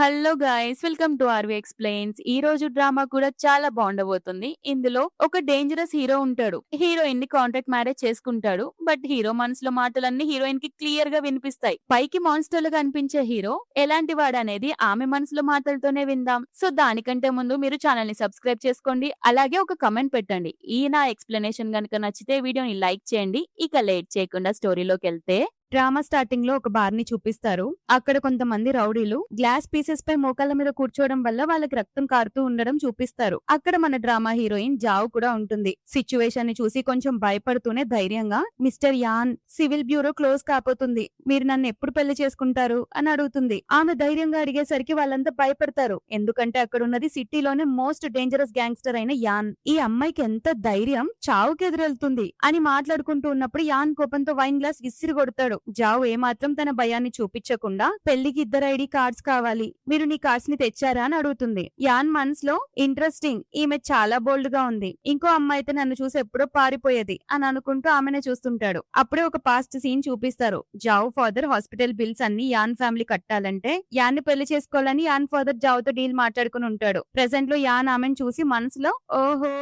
Hello guys, welcome to RV explains. ఈ రోజు drama కూడా చాలా బాగుండబోతుంది. ఇందులో ఒక డేంజరస్ హీరో ఉంటాడు. హీరోయిన్ ని కాంట్రాక్ట్ మ్యారేజ్ చేసుకుంటాడు. బట్ హీరో మనసులో మాటలన్నీ హీరోయిన్ కి క్లియర్ గా వినిపిస్తాయి. పైకి మాన్స్టర్ లాగా అనిపించే హీరో ఎలాంటి వాడనేది ఆమె మనసులో మాటలతోనే విందాం. సో దానికంటే ముందు మీరు ఛానల్ ని సబ్స్క్రైబ్ చేసుకోండి. అలాగే ఒక కమెంట్ పెట్టండి. ఈ నా ఎక్స్‌ప్లనేషన్ గనుక నచ్చితే వీడియోని లైక్ చేయండి. ఇక లేట్ చేయకుండా స్టోరీలోకి వెళ్తే, డ్రామా స్టార్టింగ్ లో ఒక బార్ ని చూపిస్తారు. అక్కడ కొంతమంది రౌడీలు గ్లాస్ పీసెస్ పై మోకాళ్ళ మీద కూర్చోవడం వల్ల వాళ్ళకి రక్తం కారుతూ ఉండడం చూపిస్తారు. అక్కడ మన డ్రామా హీరోయిన్ జావ్ కూడా ఉంటుంది. సిచ్యువేషన్ ని చూసి కొంచెం భయపడుతూనే ధైర్యంగా, mister Yan, civil bureau close కాపోతుంది, మీరు నన్ను ఎప్పుడు పెళ్లి చేసుకుంటారు అని అడుగుతుంది. ఆమె ధైర్యంగా అడిగేసరికి వాళ్ళంతా భయపడతారు. ఎందుకంటే అక్కడ ఉన్నది సిటీలోనే మోస్ట్ డేంజరస్ గ్యాంగ్స్టర్ అయిన యాన్. ఈ అమ్మాయికి ఎంత ధైర్యం, చావుకి ఎదురెళ్తుంది అని మాట్లాడుకుంటూ ఉన్నప్పుడు యాన్ కోపంతో వైన్ గ్లాస్ విసిరి కొడతాడు. జావ్ ఏమాత్రం తన భయాన్ని చూపించకుండా, పెళ్లికి 2 ఐడి కార్డ్స్ కావాలి, మీరు నీ కార్డ్స్ ని తెచ్చారా అని అడుగుతుంది. యాన్ మనసులో, ఇంట్రెస్టింగ్, ఈమె చాలా బోల్డ్ గా ఉంది, ఇంకో అమ్మాయి అయితే నన్ను చూసి ఎప్పుడో పారిపోయేది అని అనుకుంటూ ఆమెనే చూస్తుంటాడు. అప్పుడే ఒక పాస్ట్ సీన్ చూపిస్తారు. జావ్ ఫాదర్ హాస్పిటల్ బిల్స్ అన్ని యాన్ ఫ్యామిలీ కట్టాలంటే యాన్ ని పెళ్లి చేసుకోవాలని యాన్ ఫాదర్ జావ్ తో డీల్ మాట్లాడుకుని ఉంటాడు. ప్రెసెంట్ లో యాన్ ఆమెను చూసి మనసులో, ఓహో,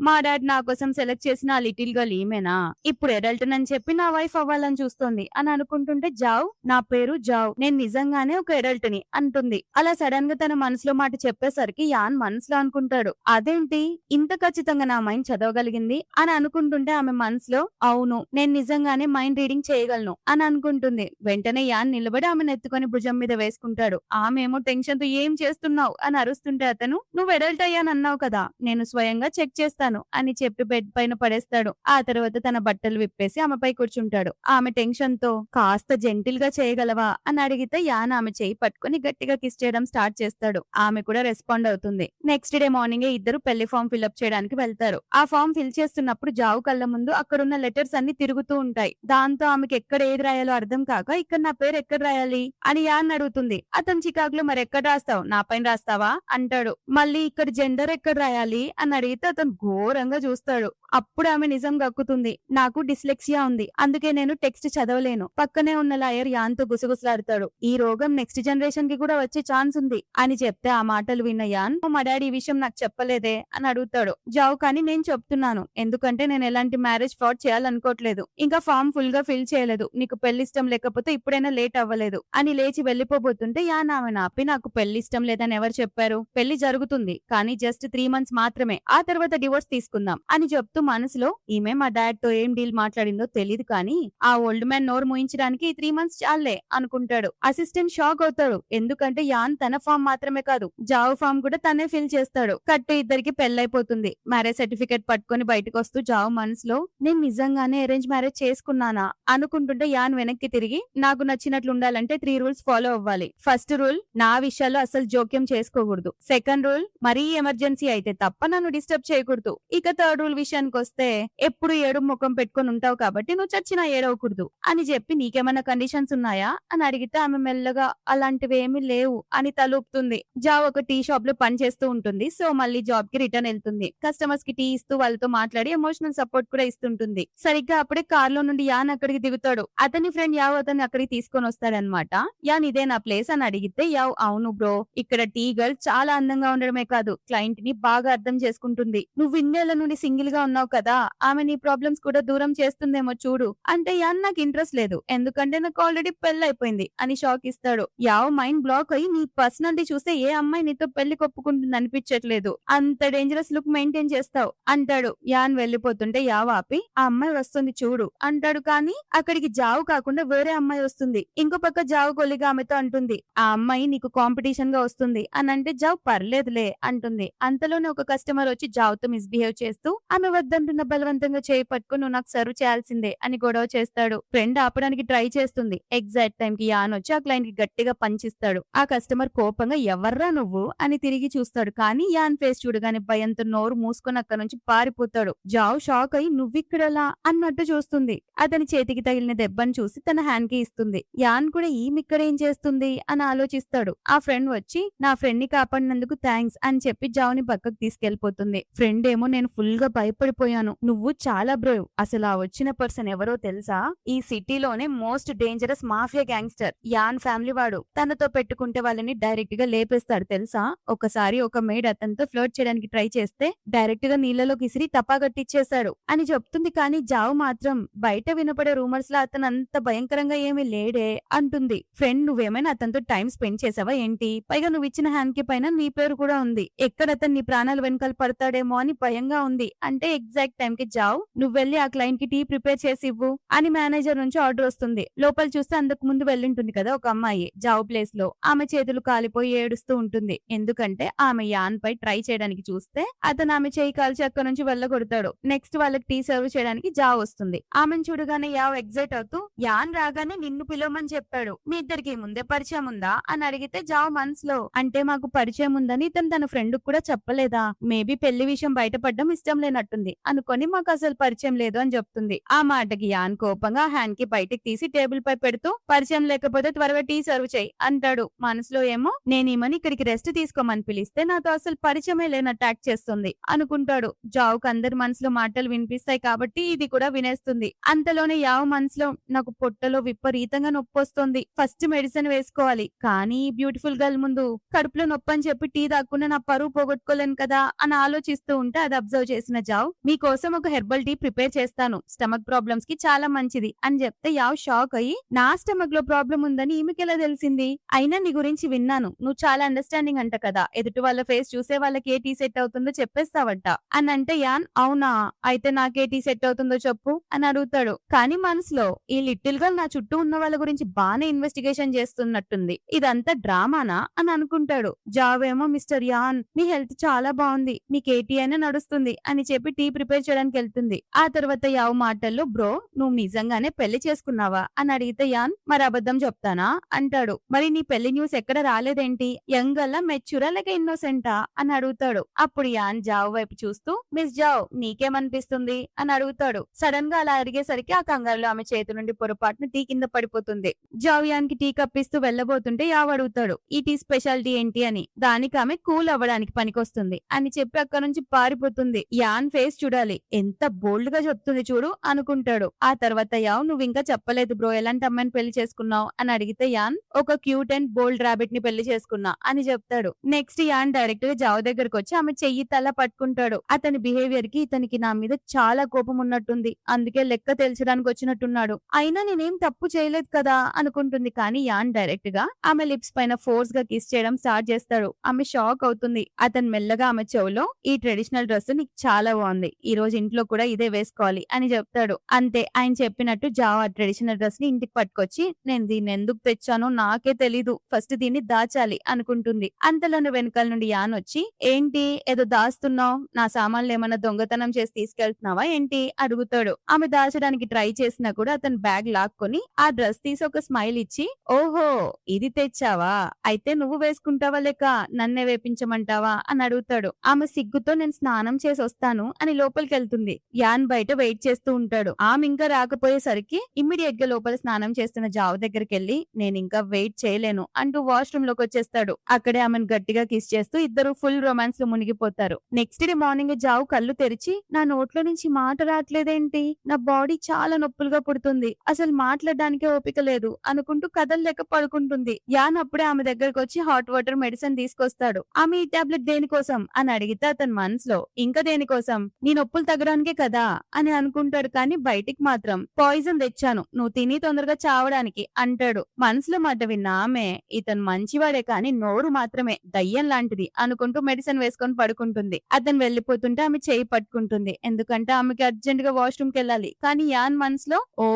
మా డాడ్ నా కోసం సెలెక్ట్ చేసిన ఆ లిటిల్ గర్ల్ ఈమెనా, ఇప్పుడు ఎడల్టన్ అని చెప్పి నా వైఫ్ అవ్వాలని చూస్తోంది అని అనుకుంటుంటే, జావ్, నా పేరు జావ్, నేను నిజంగానే ఒక ఎడల్ట్ ని అంటుంది. అలా సడన్ గా తన మనసులో మాట చెప్పేసరికి యాన్ మనసులో అనుకుంటాడు, అదేంటి ఇంత ఖచ్చితంగా నా మైండ్ చదవగలిగింది అని అనుకుంటుంటే ఆమె మనసులో, అవును, నేను నిజంగానే మైండ్ రీడింగ్ చేయగలను అని అనుకుంటుంది. వెంటనే యాన్ నిలబడి ఆమెను ఎత్తుకొని భుజం మీద వేసుకుంటాడు. ఆమె ఏమో టెన్షన్ తో, ఏం చేస్తున్నావు అని అరుస్తుంటే అతను, నువ్వు ఎడల్ట్ అయ్యానన్నావు కదా, నేను స్వయంగా చెక్ చేస్తాను అని చెప్పి బెడ్ పైన పడేస్తాడు. ఆ తర్వాత తన బట్టలు విప్పేసి ఆమెపై కూర్చుంటాడు. ఆమె టెన్షన్ తో, కాస్త జెంటిల్ గా చేయగలవా అని అడిగితే యాన్ ఆమె చేయి పట్టుకుని గట్టిగా కిస్ చేయడం స్టార్ట్ చేస్తాడు. ఆమె కూడా రెస్పాండ్ అవుతుంది. నెక్స్ట్ డే మార్నింగ్ ఇద్దరు పెళ్లి ఫామ్ ఫిల్అప్ చేయడానికి వెళ్తారు. ఆ ఫామ్ ఫిల్ చేస్తున్నప్పుడు జావ్ కళ్ళ ముందు అక్కడున్న లెటర్స్ అన్ని తిరుగుతూ ఉంటాయి. దాంతో ఆమెకి ఎక్కడ ఏది రాయాలో అర్థం కాక, ఇక్కడ నా పేరు ఎక్కడ రాయాలి అని యాన్ అడుగుతుంది. అతను చికాకులో, మరి ఎక్కడ రాస్తావు, నా పైన రాస్తావా అంటాడు. మళ్ళీ ఇక్కడ జెండర్ ఎక్కడ రాయాలి అని అడిగితే అతను ఘోరంగా చూస్తాడు. అప్పుడు ఆమె నిజం గక్కుతుంది, నాకు డిస్లెక్సియా ఉంది, అందుకే నేను టెక్స్ట్ చదవలేను. పక్కనే ఉన్న లాయర్ యాన్ తో గుసగుసలాడతాడు. ఈ రోగం నెక్స్ట్ జనరేషన్ కి కూడా వచ్చే ఛాన్స్ ఉంది అని చెప్తే ఆ మాటలు విన్న యాన్, మా డాడీ ఈ విషయం నాకు చెప్పలేదే అని అడుగుతాడు. జావ్, కానీ నేను చెప్తున్నాను, ఎందుకంటే నేను ఎలాంటి మ్యారేజ్ ఫ్రాడ్ చేయాలనుకోవట్లేదు, ఇంకా ఫామ్ ఫుల్ గా ఫిల్ చేయలేదు, నీకు పెళ్లి ఇష్టం లేకపోతే ఇప్పుడైనా లేట్ అవ్వలేదు అని లేచి వెళ్లిపోబోతుంటే యాన్ ఆమె ఆపి, నాకు పెళ్లి ఇష్టం లేదని ఎవరు చెప్పారు, పెళ్లి జరుగుతుంది కానీ జస్ట్ 3 months మాత్రమే, ఆ తర్వాత డివోర్స్ తీసుకుందాం అని చెప్తూ మనసులో, ఈమె మా డాడ్ తో ఏం డీల్ మాట్లాడిందో తెలియదు కానీ ఆ ఓల్డ్ మ్యాన్ నోరు మూయించడానికి 3 months చాలే అనుకుంటాడు. అసిస్టెంట్ షాక్ అవుతాడు. ఎందుకంటే యాన్ తన ఫామ్ మాత్రమే కాదు, జావ్ ఫామ్ కూడా తనే ఫిల్ చేస్తాడు. కట్టు ఇద్దరికి పెళ్లైపోతుంది. మ్యారేజ్ సర్టిఫికేట్ పట్టుకొని బయటకు వస్తూ జావ్ మనసులో, నేను నిజంగానే అరేంజ్ మ్యారేజ్ చేసుకున్నానా అనుకుంటుంటే యాన్ వెనక్కి తిరిగి, నాకు నచ్చినట్లు ఉండాలంటే 3 rules ఫాలో అవ్వాలి. ఫస్ట్ రూల్, నా విషయాల్లో అసలు జోక్యం చేసుకోకూడదు. సెకండ్ రూల్, మరీ ఎమర్జెన్సీ అయితే తప్ప నన్ను డిస్టర్బ్ చేయకూడదు. ఇక థర్డ్ రూల్ విషయానికి వస్తే, ఎప్పుడు ఏడు ముఖం పెట్టుకొని ఉంటావు కాబట్టి నువ్వు చచ్చినా ఏడవకూడదు అని చెప్పి, నీకేమైనా కండిషన్స్ ఉన్నాయా అని అడిగితే ఆమె మెల్లగా, అలాంటివి ఏమీ లేవు అని తలూపుతుంది. జావ్ ఒక టీ షాప్ లో పని చేస్తూ ఉంటుంది. సో మళ్ళీ జాబ్ కి రిటర్న్ వెళ్తుంది. కస్టమర్స్ కి టీ ఇస్తూ వాళ్ళతో మాట్లాడి ఎమోషనల్ సపోర్ట్ కూడా ఇస్తుంటుంది. సరిగ్గా అప్పుడే కార్ లో నుండి యాన్ అక్కడికి దిగుతాడు. అతని ఫ్రెండ్ యావ్ అతన్ని అక్కడికి తీసుకొని వస్తాడనమాట. యాన్, ఇదే నా ప్లేస్ అని అడిగితే యావ్, అవును బ్రో, ఇక్కడ టీ గర్ల్ చాలా అందంగా ఉండడమే కాదు క్లయింట్ ని బాగా అర్థం చేసుకుంటుంది, నువ్వు ఇన్నేళ్ల నుండి సింగిల్ గా ఉన్నావు కదా, ఆమె నీ ప్రాబ్లమ్స్ కూడా దూరం చేస్తుందేమో చూడు అంటే, యాన్ నాకు ఇంట్రెస్ట్ లేదు, ఎందుకంటే నాకు ఆల్రెడీ పెళ్లి అయిపోయింది అని షాక్ ఇస్తాడు. యావ్ మైండ్ బ్లాక్ అయ్యి, నీ పర్సనాలిటీ చూస్తే ఏ అమ్మాయి నీతో పెళ్లి కొప్పుకుంటుంది అనిపించట్లేదు, అంత డేంజరస్ లుక్ మెయింటైన్ చేస్తావు అంటాడు. యాన్ వెళ్లిపోతుంటే యావ్ ఆపి, ఆ అమ్మాయి వస్తుంది చూడు అంటాడు. కానీ అక్కడికి జావ్ కాకుండా వేరే అమ్మాయి వస్తుంది. ఇంకో పక్క జావ్ కొలిగా ఆమెతో అంటుంది, ఆ అమ్మాయి నీకు కాంపిటీషన్ గా వస్తుంది అని అంటే జావ్, పర్లేదులే అంటుంది. అంతలోనే ఒక కస్టమర్ వచ్చి జావ్ తో మిస్బిహేవ్ చేస్తూ, ఆమె వద్దంటున్న బలవంతంగా చేయి పట్టుకుని, నువ్వు నాకు సర్వ్ చేయాల్సిందే అని గొడవ చేస్తాడు. ఫ్రెండ్ ఆపడానికి ట్రై చేస్తుంది. ఎగ్జాక్ట్ టైం కి యాన్ వచ్చి ఆ క్లయింట్ కి గట్టిగా పంచిస్తాడు. ఆ కస్టమర్ కోపంగా, ఎవర్రా నువ్వు అని తిరిగి చూస్తాడు. కానీ యాన్ ఫేస్ చూడగానే భయంతో నోరు మూసుకొని అక్కడ నుంచి పారిపోతాడు. జావ్ షాక్ అయి, నువ్విక్కడలా అన్నట్టు చూస్తుంది. అతని చేతికి తగిలిన దెబ్బను చూసి తన హ్యాండ్ కి ఇస్తుంది. యాన్ కూడా ఈమెక్కడ ఏం చేస్తుంది అని ఆలోచిస్తాడు. ఆ ఫ్రెండ్ వచ్చి, నా ఫ్రెండ్ ని కాపాడినందుకు థ్యాంక్స్ అని చెప్పి జావ్ ని పక్కకు తీసుకెళ్లిపోతుంది. ఫ్రెండ్ ఏమో, నేను ఫుల్ గా భయపడిపోయాను, నువ్వు చాలా బ్రేవ్, అసలు ఆ వచ్చిన పర్సన్ ఎవరో తెలుసా, ఈ సిటీలో సిటీలోనే most dangerous mafia gangster an family వాడు. తనతో పెట్టుకుంటే వాళ్ళని డైరెక్ట్ గా లేపేస్తాడు తెలుసా. ఒకసారి ఒక మెయిడ్ అతనితో ఫ్లర్ట్ చేయడానికి ట్రై చేస్తే డైరెక్ట్ గా నీళ్ళలోకి ఇసిరి టపాగట్టిచ్చేశాడు అని చెప్తుంది. కానీ జావ్ మాత్రం బయట వినపడే రూమర్స్ లా అతను అంత భయంకరంగా ఏమీ లేడే అంటుంది. ఫ్రెండ్, నువ్వేమైనా అతనితో టైం స్పెండ్ చేసావా ఏంటి? పైగా నువ్వు ఇచ్చిన హ్యాండ్ కి పైన నీ పేరు కూడా ఉంది. ఎక్కడ అతను నీ ప్రాణాలు వెనకాల పడతాడేమో అని భయంగా ఉంది అంటే ఎగ్జాక్ట్ టైం కి జావ్ నువ్వు వెళ్ళి ఆ క్లయింట్ కి టీ ప్రిపేర్ చేసి ఇవ్వు అని మేనేజర్ నుంచి ఆర్డర్ వస్తుంది. లోపల చూస్తే అందుకు ముందు వెళ్ళుంటుంది కదా ఒక అమ్మాయి జావ్ ప్లేస్ లో. ఆమె చేతులు కాలిపోయి ఏడుస్తూ ఉంటుంది. ఎందుకంటే ఆమె యాన్ పై ట్రై చేయడానికి చూస్తే అతను ఆమె చేయి కాల్చి అక్కడ నుంచి వెళ్ళగొడతాడు. నెక్స్ట్ వాళ్ళకి టీ సర్వ్ చేయడానికి జావ్ వస్తుంది. ఆమెను చూడగానే యావ్ ఎగ్జైట్ అవుతూ యాన్ రాగానే నిన్ను పిలవమని చెప్పాడు, మీ ఇద్దరికి ముందే పరిచయం ఉందా అని అడిగితే జావ్ మనసులో అంటే మాకు పరిచయం ఉందని ఇతను తన ఫ్రెండ్ కూడా చెప్పలేదా, మేబీ పెళ్లి విషయం బయటపడడం ఇష్టం లేనట్టుంది అనుకొని మాకు అసలు పరిచయం లేదు అని చెప్తుంది. ఆ మాటకి యాన్ కోపంగా హ్యాండ్ కి బయటకు తీసి టేబుల్ పై పెడుతూ పరిచయం లేకపోతే త్వరగా టీ సర్వ్ చేయి అంటాడు. మనసులో ఏమో నేను ఈమెని ఇక్కడికి రెస్ట్ తీసుకోమని పిలిస్తే నాతో అసలు పరిచయమే లేనట్టు యాక్ట్ చేస్తుంది అనుకుంటాడు. జావ్ కు అందరి మనసులో మాటలు వినిపిస్తాయి కాబట్టి ఇది కూడా వినేస్తుంది. అంతలోనే యావ్ మనసులో నాకు పొట్టలో విపరీతంగా నొప్పి వస్తుంది, ఫస్ట్ మెడిసిన్ వేసుకోవాలి, కానీ బ్యూటిఫుల్ గర్ల్ ముందు కడుపులో నొప్పి అని చెప్పి టీ తాకుండా నా పరువు పోగొట్టుకోలేను కదా అని ఆలోచిస్తూ ఉంటే అది అబ్జర్వ్ చేసిన జావ్ మీకోసం ఒక హెర్బల్ టీ ప్రిపేర్ చేస్తాను, స్టమక్ ప్రాబ్లమ్స్ కి చాలా మంచిది అని చెప్తే యావ్ షాక్ అయ్యి నా స్టమక్ లో ప్రాబ్లం ఉందని ఈమెకి ఎలా తెలిసింది, అయినా నీ గురించి విన్నాను, నువ్వు చాలా అండర్స్టాండింగ్ అంట కదా, ఎదుటి వాళ్ళ ఫేస్ చూసే వాళ్ళకి ఏ టీ సెట్ అవుతుందో చెప్పేస్తావట అని అంటే యాన్ అవునా అయితే నాకే టీ సెట్ అవుతుందో చెప్పు అని అడుగుతాడు. కానీ మనసులో ఈ లిటిల్ గర్ల్ నా చుట్టూ ఉన్న వాళ్ళ గురించి బానే ఇన్వెస్టిగేషన్ చేస్తున్నట్టుంది, ఇదంతా డ్రామానా అని అనుకుంటాడు. జావేమో మిస్టర్ యాన్ మీ హెల్త్ చాలా బాగుంది, మీకు ఏ టీ అయినా నడుస్తుంది అని చెప్పి టీ ప్రిపేర్ చేయడానికి వెళ్తుంది. ఆ తర్వాత యావ్ మాటల్లో బ్రో నువ్వు నిజంగానే పెళ్లి చేసుకున్నావా అని అడిగితే యాన్ మరి అబద్ధం చెప్తానా అంటాడు. మరి నీ పెళ్లి న్యూస్ ఎక్కడ రాలేదేంటి, యంగ్ అలా మెచ్యూరా లేక ఇన్నోసెంటా అని అడుగుతాడు. అప్పుడు యాన్ జావ్ వైపు చూస్తూ మిస్ జావ్ నీకేమనిపిస్తుంది అని అడుగుతాడు. సడన్ గా అలా అడిగేసరికి ఆ కంగారులో ఆమె చేతి నుండి పొరపాటున టీ కింద పడిపోతుంది. జావ్ యాన్ కి టీ కప్పిస్తూ వెళ్ళబోతుంటే యావ్ అడుగుతాడు ఈ టీ స్పెషాలిటీ ఏంటి అని. దానికి ఆమె కూల్ అవ్వడానికి పనికొస్తుంది అని చెప్పి అక్కడ నుంచి పారిపోతుంది. యాన్ ఫేస్ చూడాలి, ఎంత బోల్డ్ గా చెప్తుంది చూడు అనుకుంటాడు. ఆ తర్వాత యావ్ నువ్వు ఇంకా చెప్పలేదు బ్రో ఎలాంటి అమ్మాయిని పెళ్లి చేసుకున్నావు అని అడిగితే యాన్ ఒక క్యూట్ అండ్ బోల్డ్ రాబిట్ ని పెళ్లి చేసుకున్నా అని చెప్తాడు. నెక్స్ట్ యాన్ డైరెక్ట్ గా జావ్ దగ్గరకు వచ్చి ఆమె చెయ్యి తల పట్టుకుంటాడు. అతని బిహేవియర్ కి ఇతనికి నా మీద చాలా కోపం ఉన్నట్టుంది, అందుకే లెక్క తెలుసడానికి వచ్చినట్టున్నాడు, అయినా నేనేం తప్పు చేయలేదు కదా అనుకుంటుంది. కానీ యాన్ డైరెక్ట్ గా ఆమె లిప్స్ పైన ఫోర్స్ గా కిస్ చేయడం స్టార్ట్ చేస్తాడు. ఆమె షాక్ అవుతుంది. అతను మెల్లగా ఆమె చెవులో ఈ ట్రెడిషనల్ డ్రెస్ నీకు చాలా బాగుంది, ఈ రోజు ఇంట్లో కూడా ఇదే వేసుకోవాలి అని చెప్తాడు. అంతే ఆయన చెప్పినట్టు జావ్ ఆ ట్రెడిషనల్ డ్రెస్ ని ఇంటికి పట్టుకొచ్చి నేను దీన్ని ఎందుకు తెచ్చానో నాకే తెలీదు, ఫస్ట్ దీన్ని దాచాలి అనుకుంటుంది. అంతలోనే వెనకాల నుండి యాన్ వచ్చి ఏంటి ఏదో దాస్తున్నావు, నా సామాన్లు ఏమన్నా దొంగతనం చేసి తీసుకెళ్తున్నావా ఏంటి అడుగుతాడు. ఆమె దాచడానికి ట్రై చేసినా కూడా అతను బ్యాగ్ లాక్కొని ఆ డ్రెస్ తీసి ఒక స్మైల్ ఇచ్చి ఓహో ఇది తెచ్చావా, అయితే నువ్వు వేసుకుంటావా లేక నన్నే వేపించమంటావా అని అడుగుతాడు. ఆమె సిగ్గుతో నేను స్నానం చేసి వస్తాను అని లోపలికి వెళ్తుంది. యాన్ బయట వెయిట్ చేస్తూ ఉంటాడు. ఆమె ఇంకా రాకపోయేసరికి ఇమ్మీడియట్ గా లోపల స్నానం చేస్తున్న జావ్ దగ్గరికి వెళ్లి నేను ఇంకా వెయిట్ చేయలేను అంటూ వాష్రూమ్ లోకి వచ్చేస్తాడు. అక్కడే ఆమెను గట్టిగా కిస్ చేస్తూ ఇద్దరు ఫుల్ రొమాన్స్ లో మునిగిపోతారు. నెక్స్ట్ డే మార్నింగ్ జావ్ కళ్ళు తెరిచి నా నోట్లో నుంచి మాట రావట్లేదేంటి, నా బాడీ చాలా నొప్పులుగా పుడుతుంది, అసలు మాట్లాడడానికే ఓపిక లేదు అనుకుంటూ కదలలేక పడుకుంటుంది. యాన్ అప్పుడే ఆమె దగ్గరకు వచ్చి హాట్ వాటర్ మెడిసిన్ తీసుకొస్తాడు. ఆమె ఈ టాబ్లెట్ దేనికోసం అని అడిగితే అతని మనసులో ఇంకా దేనికోసం, నీ నొప్పులు తగ్గడానికే కదా అని అనుకుంటాడు. కానీ బయటికి మాత్రం పాయిజన్ తెచ్చాను నువ్వు తిని తొందరగా చావడానికి అంటాడు. మనసులో మాట విన్న ఆమె ఇతను మంచివాడే కానీ నోరు మాత్రమే దయ్యం లాంటిది అనుకుంటూ మెడిసిన్ వేసుకొని పడుకుంటుంది. అతను వెళ్లిపోతుంటే ఆమె చేయి పట్టుకుంటుంది, ఎందుకంటే ఆమెకి అర్జెంట్ గా వాష్రూమ్ కి వెళ్ళాలి. కానీ యాన్ మనసులో ఓ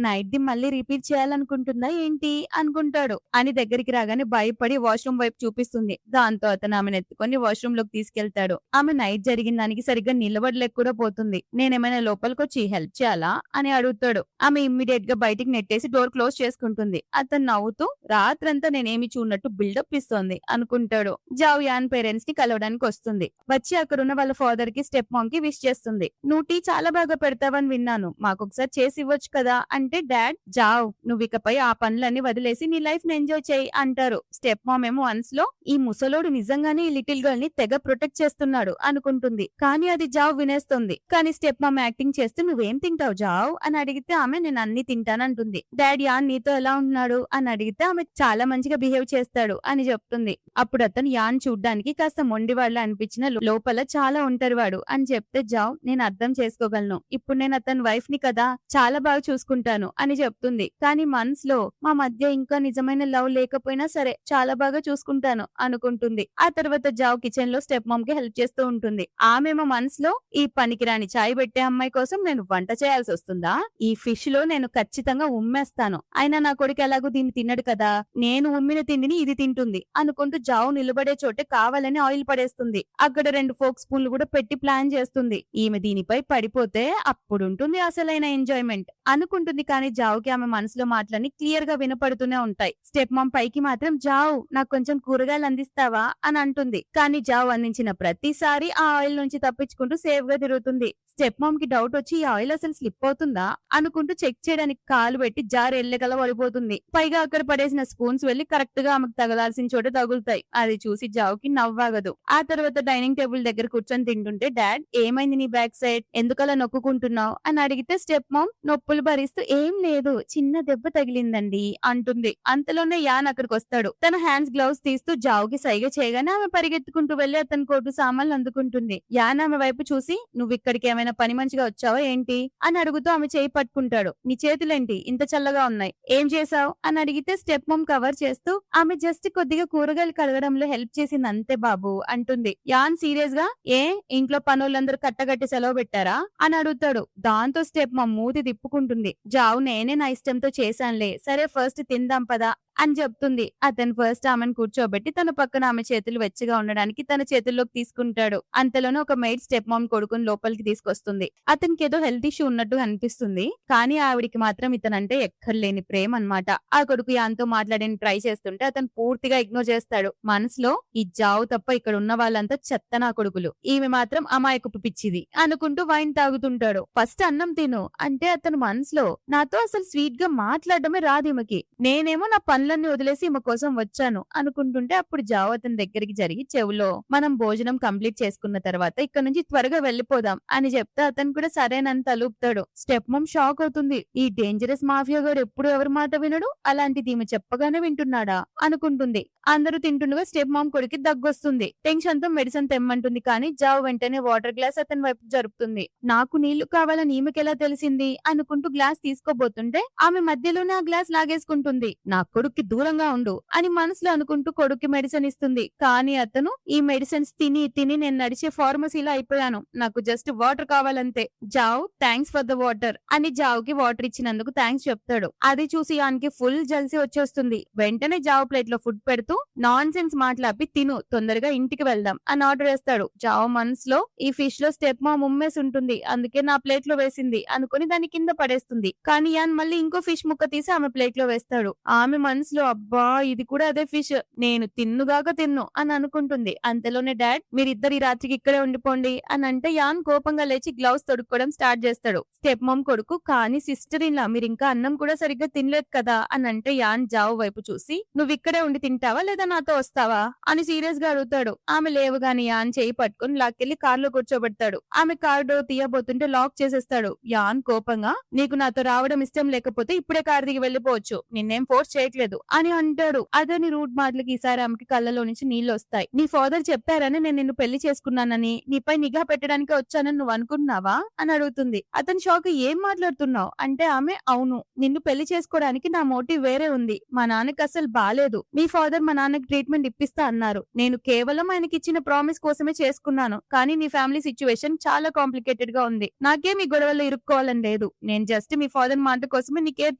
నైట్ ది మళ్ళీ రిపీట్ చేయాలనుకుంటుందా ఏంటి అనుకుంటాడు. అని దగ్గరికి రాగానే భయపడి వాష్రూమ్ వైపు చూపిస్తుంది. దాంతో అతను ఆమెను ఎత్తుకొని వాష్రూమ్ లోకి తీసుకెళ్తాడు. ఆమె నైట్ జరిగిన దానికి సరిగ్గా నిలబడలేక కూడా పోతుంది. నేనేమైనా లోపలికి వచ్చి హెల్ప్ చేయాలా అని అడుగుతాడు. ఆమె ఇమ్మీడియట్ గా బయటికి నెట్టేసి డోర్ క్లోజ్ చేసుకుంటుంది. అతను నవ్వుతూ రాత్రంతా నేనేమి చూడనట్టు బిల్డప్ ఇస్తోంది అనుకుంటాడు. జావ్ యాన్ పేరెంట్స్ ని కలవడానికి వస్తుంది. వచ్చి అక్కడున్న వాళ్ళ ఫాదర్ కి స్టెప్ మామ్ కి విష్ చేస్తుంది. నువ్వు టీ చాలా బాగా పెడతావని విన్నాను, మాకొకసారి చేసి ఇవ్వచ్చు కదా అంటే డాడ్ జావ్ నువ్వు ఇకపై ఆ పనులన్నీ వదిలేసి నీ లైఫ్ ని ఎంజాయ్ చేయి అంటారు. స్టెప్ మామ్ ఏమో మనసులో ఈ ముసలోడు నిజంగానే ఈ లిటిల్ గర్ల్ ని తెగ ప్రొటెక్ట్ చేస్తున్నాడు అనుకుంటుంది. కానీ అది జావ్ వినేస్తుంది. కానీ స్టెప్ మామ్ యాక్టింగ్ చేస్తూ నువ్వేం తింటావు జావ్ అని అడిగితే ఆమె నేను అన్ని తింటానంటుంది. డాడ్ యాన్ నీతో ఎలా ఉంటున్నాడు అని అడిగితే ఆమె చాలా మంచిగా బిహేవ్ చేస్తాడు అని చెప్తుంది. అప్పుడు అతను యాన్ చూడ్డానికి కాస్త మొండివాళ్ళ అనిపించిన లోపల చాలా ఒంటరివాడు అని చెప్తే జావ్ నేను అర్థం చేసుకోగలను. ఇప్పుడు నేను అతని వైఫ్ ని కదా చాలా బాగా చూసుకుంటాను అని చెప్తుంది. కానీ మనసులో మా మధ్య ఇంకా నిజమైన లవ్ లేకపోయినా సరే చాలా బాగా చూసుకుంటాను అనుకుంటుంది. ఆ తర్వాత జావ్ కిచెన్ లో స్టెప్ మామ్ కి హెల్ప్ చేస్తూ ఉంటుంది. ఆమెమో మనసులో ఈ పనికిరాని చాయ్ పెట్టే అమ్మాయి కోసం నేను వంట చేయాల్సి వస్తుందా? ఈ ఫిష్ లో నేను ఖచ్చితంగా ఉమ్మేస్తాను. అయినా నా కొడుకు ఎలాగో దీన్ని తినడు కదా, నేను ఉమ్మిన తిండిని ఇది తింటుంది అనుకుంటూ జావ్ నిలబడే చోటే కావాలని ఆయిల్ పడేస్తుంది. అక్కడ 2 ఫోక్ స్పూన్లు కూడా పెట్టి ప్లాన్ చేస్తుంది. ఈమె దీనిపై పడిపోతే అప్పుడుంటుంది అసలైన ఎంజాయ్మెంట్ అనుకుంటుంది. కానీ జావ్ కి ఆమె మనసులో మాటలన్నీ క్లియర్ గా వినపడుతూనే ఉంటాయి. స్టెప్ మామ్ పైకి మాత్రం జావ్ నాకు కొంచెం కూరగాయలు అందిస్తావా అని అంటుంది. కానీ జావ్ అందించిన ప్రతిసారి ఆ ఆయిల్ నుంచి తప్పించుకుంటూ సేఫ్ గా తిరుగుతుంది. స్టెప్ మామ్ కి డౌట్ వచ్చి ఈ ఆయిల్ అసలు స్లిప్ అవుతుందా అనుకుంటూ చెక్ చేయడానికి కాలు పెట్టి జార్ ఎల్లగల పడిపోతుంది. పైగా అక్కడ పడేసిన స్పూన్స్ వెళ్లి కరెక్ట్ గా ఆమెకు తగలాల్సిన చోట తగులుతాయి. అది చూసి జావ్ కి నవ్వాగదు. ఆ తర్వాత డైనింగ్ టేబుల్ దగ్గర కూర్చొని తింటుంటే డాడ్ ఏమైంది నీ బ్యాక్ సైడ్ ఎందుకలా నొక్కుంటున్నావు అని అడిగితే స్టెప్ మామ్ నొప్పులు భరిస్తూ ఏం లేదు చిన్న దెబ్బ తగిలిందండి అంటుంది. అంతలోనే యాన్ అక్కడికి వస్తాడు. తన హ్యాండ్స్ గ్లౌస్ తీస్తూ జావ్ కి సైగ చేయగానే ఆమె పరిగెత్తుకుంటూ వెళ్లి అతని కోటు సామాన్లు అందుకుంటుంది. యాన్ ఆమె వైపు చూసి నువ్వు ఇక్కడికి ఏమైనా పని మంచిగా వచ్చావా ఏంటి అని అడుగుతూ ఆమె చేయి పట్టుకుంటాడు. నీ చేతులేంటి ఇంత చల్లగా ఉన్నాయి, ఏం చేసావు అని అడిగితే స్టెప్ మామ్ కవర్ చేస్తూ ఆమె జస్ట్ కొద్దిగా కూరగాయలు కడగడంలో హెల్ప్ చేసింది అంతే బాబు అంటుంది. యాన్ సీరియస్ గా ఏ ఇంట్లో పనులందరూ కట్టగట్టి సెలవు పెట్టారా అని అడుగుతాడు. దాంతో స్టెప్ మామ్ మూతి తిప్పుకుంటుంది. జావ్ నేనే నా ఇష్టంతో చేశానులే, సరే ఫస్ట్ తిందాం పదా అని చెప్తుంది. అతను ఫస్ట్ ఆమెను కూర్చోబెట్టి తన పక్కన ఆమె చేతులు వెచ్చగా ఉండడానికి తన చేతుల్లోకి తీసుకుంటాడు. అంతలోనే ఒక మెయిడ్ స్టెప్ మామ్ కొడుకుని లోపలికి తీసుకొస్తుంది. అతనికి ఏదో హెల్త్ ఇష్యూ ఉన్నట్టు అనిపిస్తుంది. కానీ ఆవిడికి మాత్రం ఇతనంటే ఎక్కర్లేని ప్రేమ అన్నమాట. ఆ కొడుకు యాన్తో మాట్లాడని ట్రై చేస్తుంటే అతను పూర్తిగా ఇగ్నోర్ చేస్తాడు. మనసులో ఈ జావు తప్ప ఇక్కడ ఉన్న వాళ్ళంతా చెత్త నా కొడుకులు, ఈమె మాత్రం అమాయకపు పిచ్చిది అనుకుంటూ వైన్ తాగుతుంటాడు. ఫస్ట్ అన్నం తిను అంటే అతను మనసులో నాతో అసలు స్వీట్ గా మాట్లాడడమే రాదు ఈమెకి, నేనేమో నా పనులన్నీ వదిలేసి ఈమె కోసం వచ్చాను అనుకుంటుంటే అప్పుడు జావ్ అతని దగ్గరికి జరిగి చెవులో మనం భోజనం కంప్లీట్ చేసుకున్న తర్వాత ఇక్కడ నుంచి త్వరగా వెళ్లిపోదాం అని చెప్తే అతను కూడా సరేనని తలుపుతాడు. స్టెప్ మమ్ షాక్ అవుతుంది. ఈ డేంజరస్ మాఫియా గారు ఎప్పుడు ఎవరి మాట వినడు, అలాంటిది ఈమె చెప్పగానే వింటున్నాడా అనుకుంటుంది. అందరూ తింటుండగా స్టెప్ మామ్ కొడుకి దగ్గొస్తుంది. టెన్షన్ తో మెడిసిన్ తెమ్మంటుంది. కానీ జావ్ వెంటనే వాటర్ గ్లాస్ అతని వైపు జరుపుతుంది. నాకు నీళ్లు కావాలని ఈమెకెలా తెలిసింది అనుకుంటూ గ్లాస్ తీసుకోబోతుంటే ఆమె మధ్యలోనే ఆ గ్లాస్ లాగేసుకుంటుంది. నా కొడుక్కి దూరంగా ఉండు అని మనసులో అనుకుంటూ కొడుక్కి మెడిసిన్ ఇస్తుంది. కానీ అతను ఈ మెడిసిన్స్ తిని తిని నేను నడిచే ఫార్మసీలో అయిపోయాను, నాకు జస్ట్ వాటర్ కావాలంతే. Zhao thanks for the water అని జావ్ కి వాటర్ ఇచ్చినందుకు థ్యాంక్స్ చెప్తాడు. అది చూసి ఆయనకి ఫుల్ జల్సీ వచ్చేస్తుంది. వెంటనే జావ్ ప్లేట్ లో ఫుడ్ పెడుతూ నాన్ సెన్స్ మాట్లాపి తిను తొందరగా ఇంటికి వెళ్దాం అని ఆర్డర్ వేస్తాడు. జావ్ మనసులో ఈ ఫిష్ లో స్టెప్ మా ఉమ్మేసి ఉంటుంది, అందుకే నా ప్లేట్ లో వేసింది అనుకుని దాని కింద పడేస్తుంది. కానీ యాన్ మళ్ళీ ఇంకో ఫిష్ ముక్క తీసి ఆమె ప్లేట్ లో వేస్తాడు. ఆమె మనసులో అబ్బా ఇది కూడా అదే ఫిష్, నేను తిన్నుగాక తిన్ను అని అనుకుంటుంది. అంతలోనే డాడ్ మీరిద్దరు ఈ రాత్రికి ఇక్కడే ఉండిపోండి అని అంటే యాన్ కోపంగా లేచి గ్లౌస్ తొడుక్కోవడం స్టార్ట్ చేస్తాడు. స్టెప్ మామ్ కొడుకు కానీ సిస్టర్ ఇలా మీరు ఇంకా అన్నం కూడా సరిగ్గా తినలేదు కదా అని అంటే యాన్ జావ్ వైపు చూసి నువ్వు ఇక్కడే ఉండి తింటావా లేదా నాతో వస్తావా అని సీరియస్ గా అడుగుతాడు. ఆమె లేవగానే యాన్ చేయి పట్టుకుని లాక్కెళ్లి కార్ లో కూర్చోబెడతాడు. ఆమె కార్ డోర్ తీయబోతుంటే లాక్ చేసేస్తాడు. యాన్ కోపంగా నీకు నాతో రావడం ఇష్టం లేకపోతే ఇప్పుడే కార్ దిగి వెళ్లిపోవచ్చు, నిన్నేం ఫోర్స్ చేయట్లేదు అని అంటాడు. అదని రూట్ మాటలకి ఈసారి ఆమెకి కళ్ళలో నుంచి నీళ్లు వస్తాయి. నీ ఫాదర్ చెప్పారని నేను నిన్ను పెళ్లి చేసుకున్నానని నీపై నిఘా పెట్టడానికి వచ్చానని నువ్వు అనుకుంటున్నావా అని అడుగుతుంది. అతని షాక్ ఏం మాట్లాడుతున్నావు అంటే ఆమె అవును నిన్ను పెళ్లి చేసుకోవడానికి నా మోటివ్ వేరే ఉంది, మా నాన్నకి అసలు బాలేదు, మీ ఫాదర్ మా నాన్నకి ట్రీట్మెంట్ ఇప్పిస్తా అన్నారు, నేను కేవలం ఆయనకి ఇచ్చిన ప్రామిస్ కోసమే చేసుకున్నాను, కానీ నీ ఫ్యామిలీ సిచ్యువేషన్ చాలా కాంప్లికేటెడ్ గా ఉంది, నాకేం ఈ గొడవల్లో ఇరుక్కోవాలని లేదు, నేను జస్ట్ మీ ఫాదర్ మాట కోసమే నీ కేర్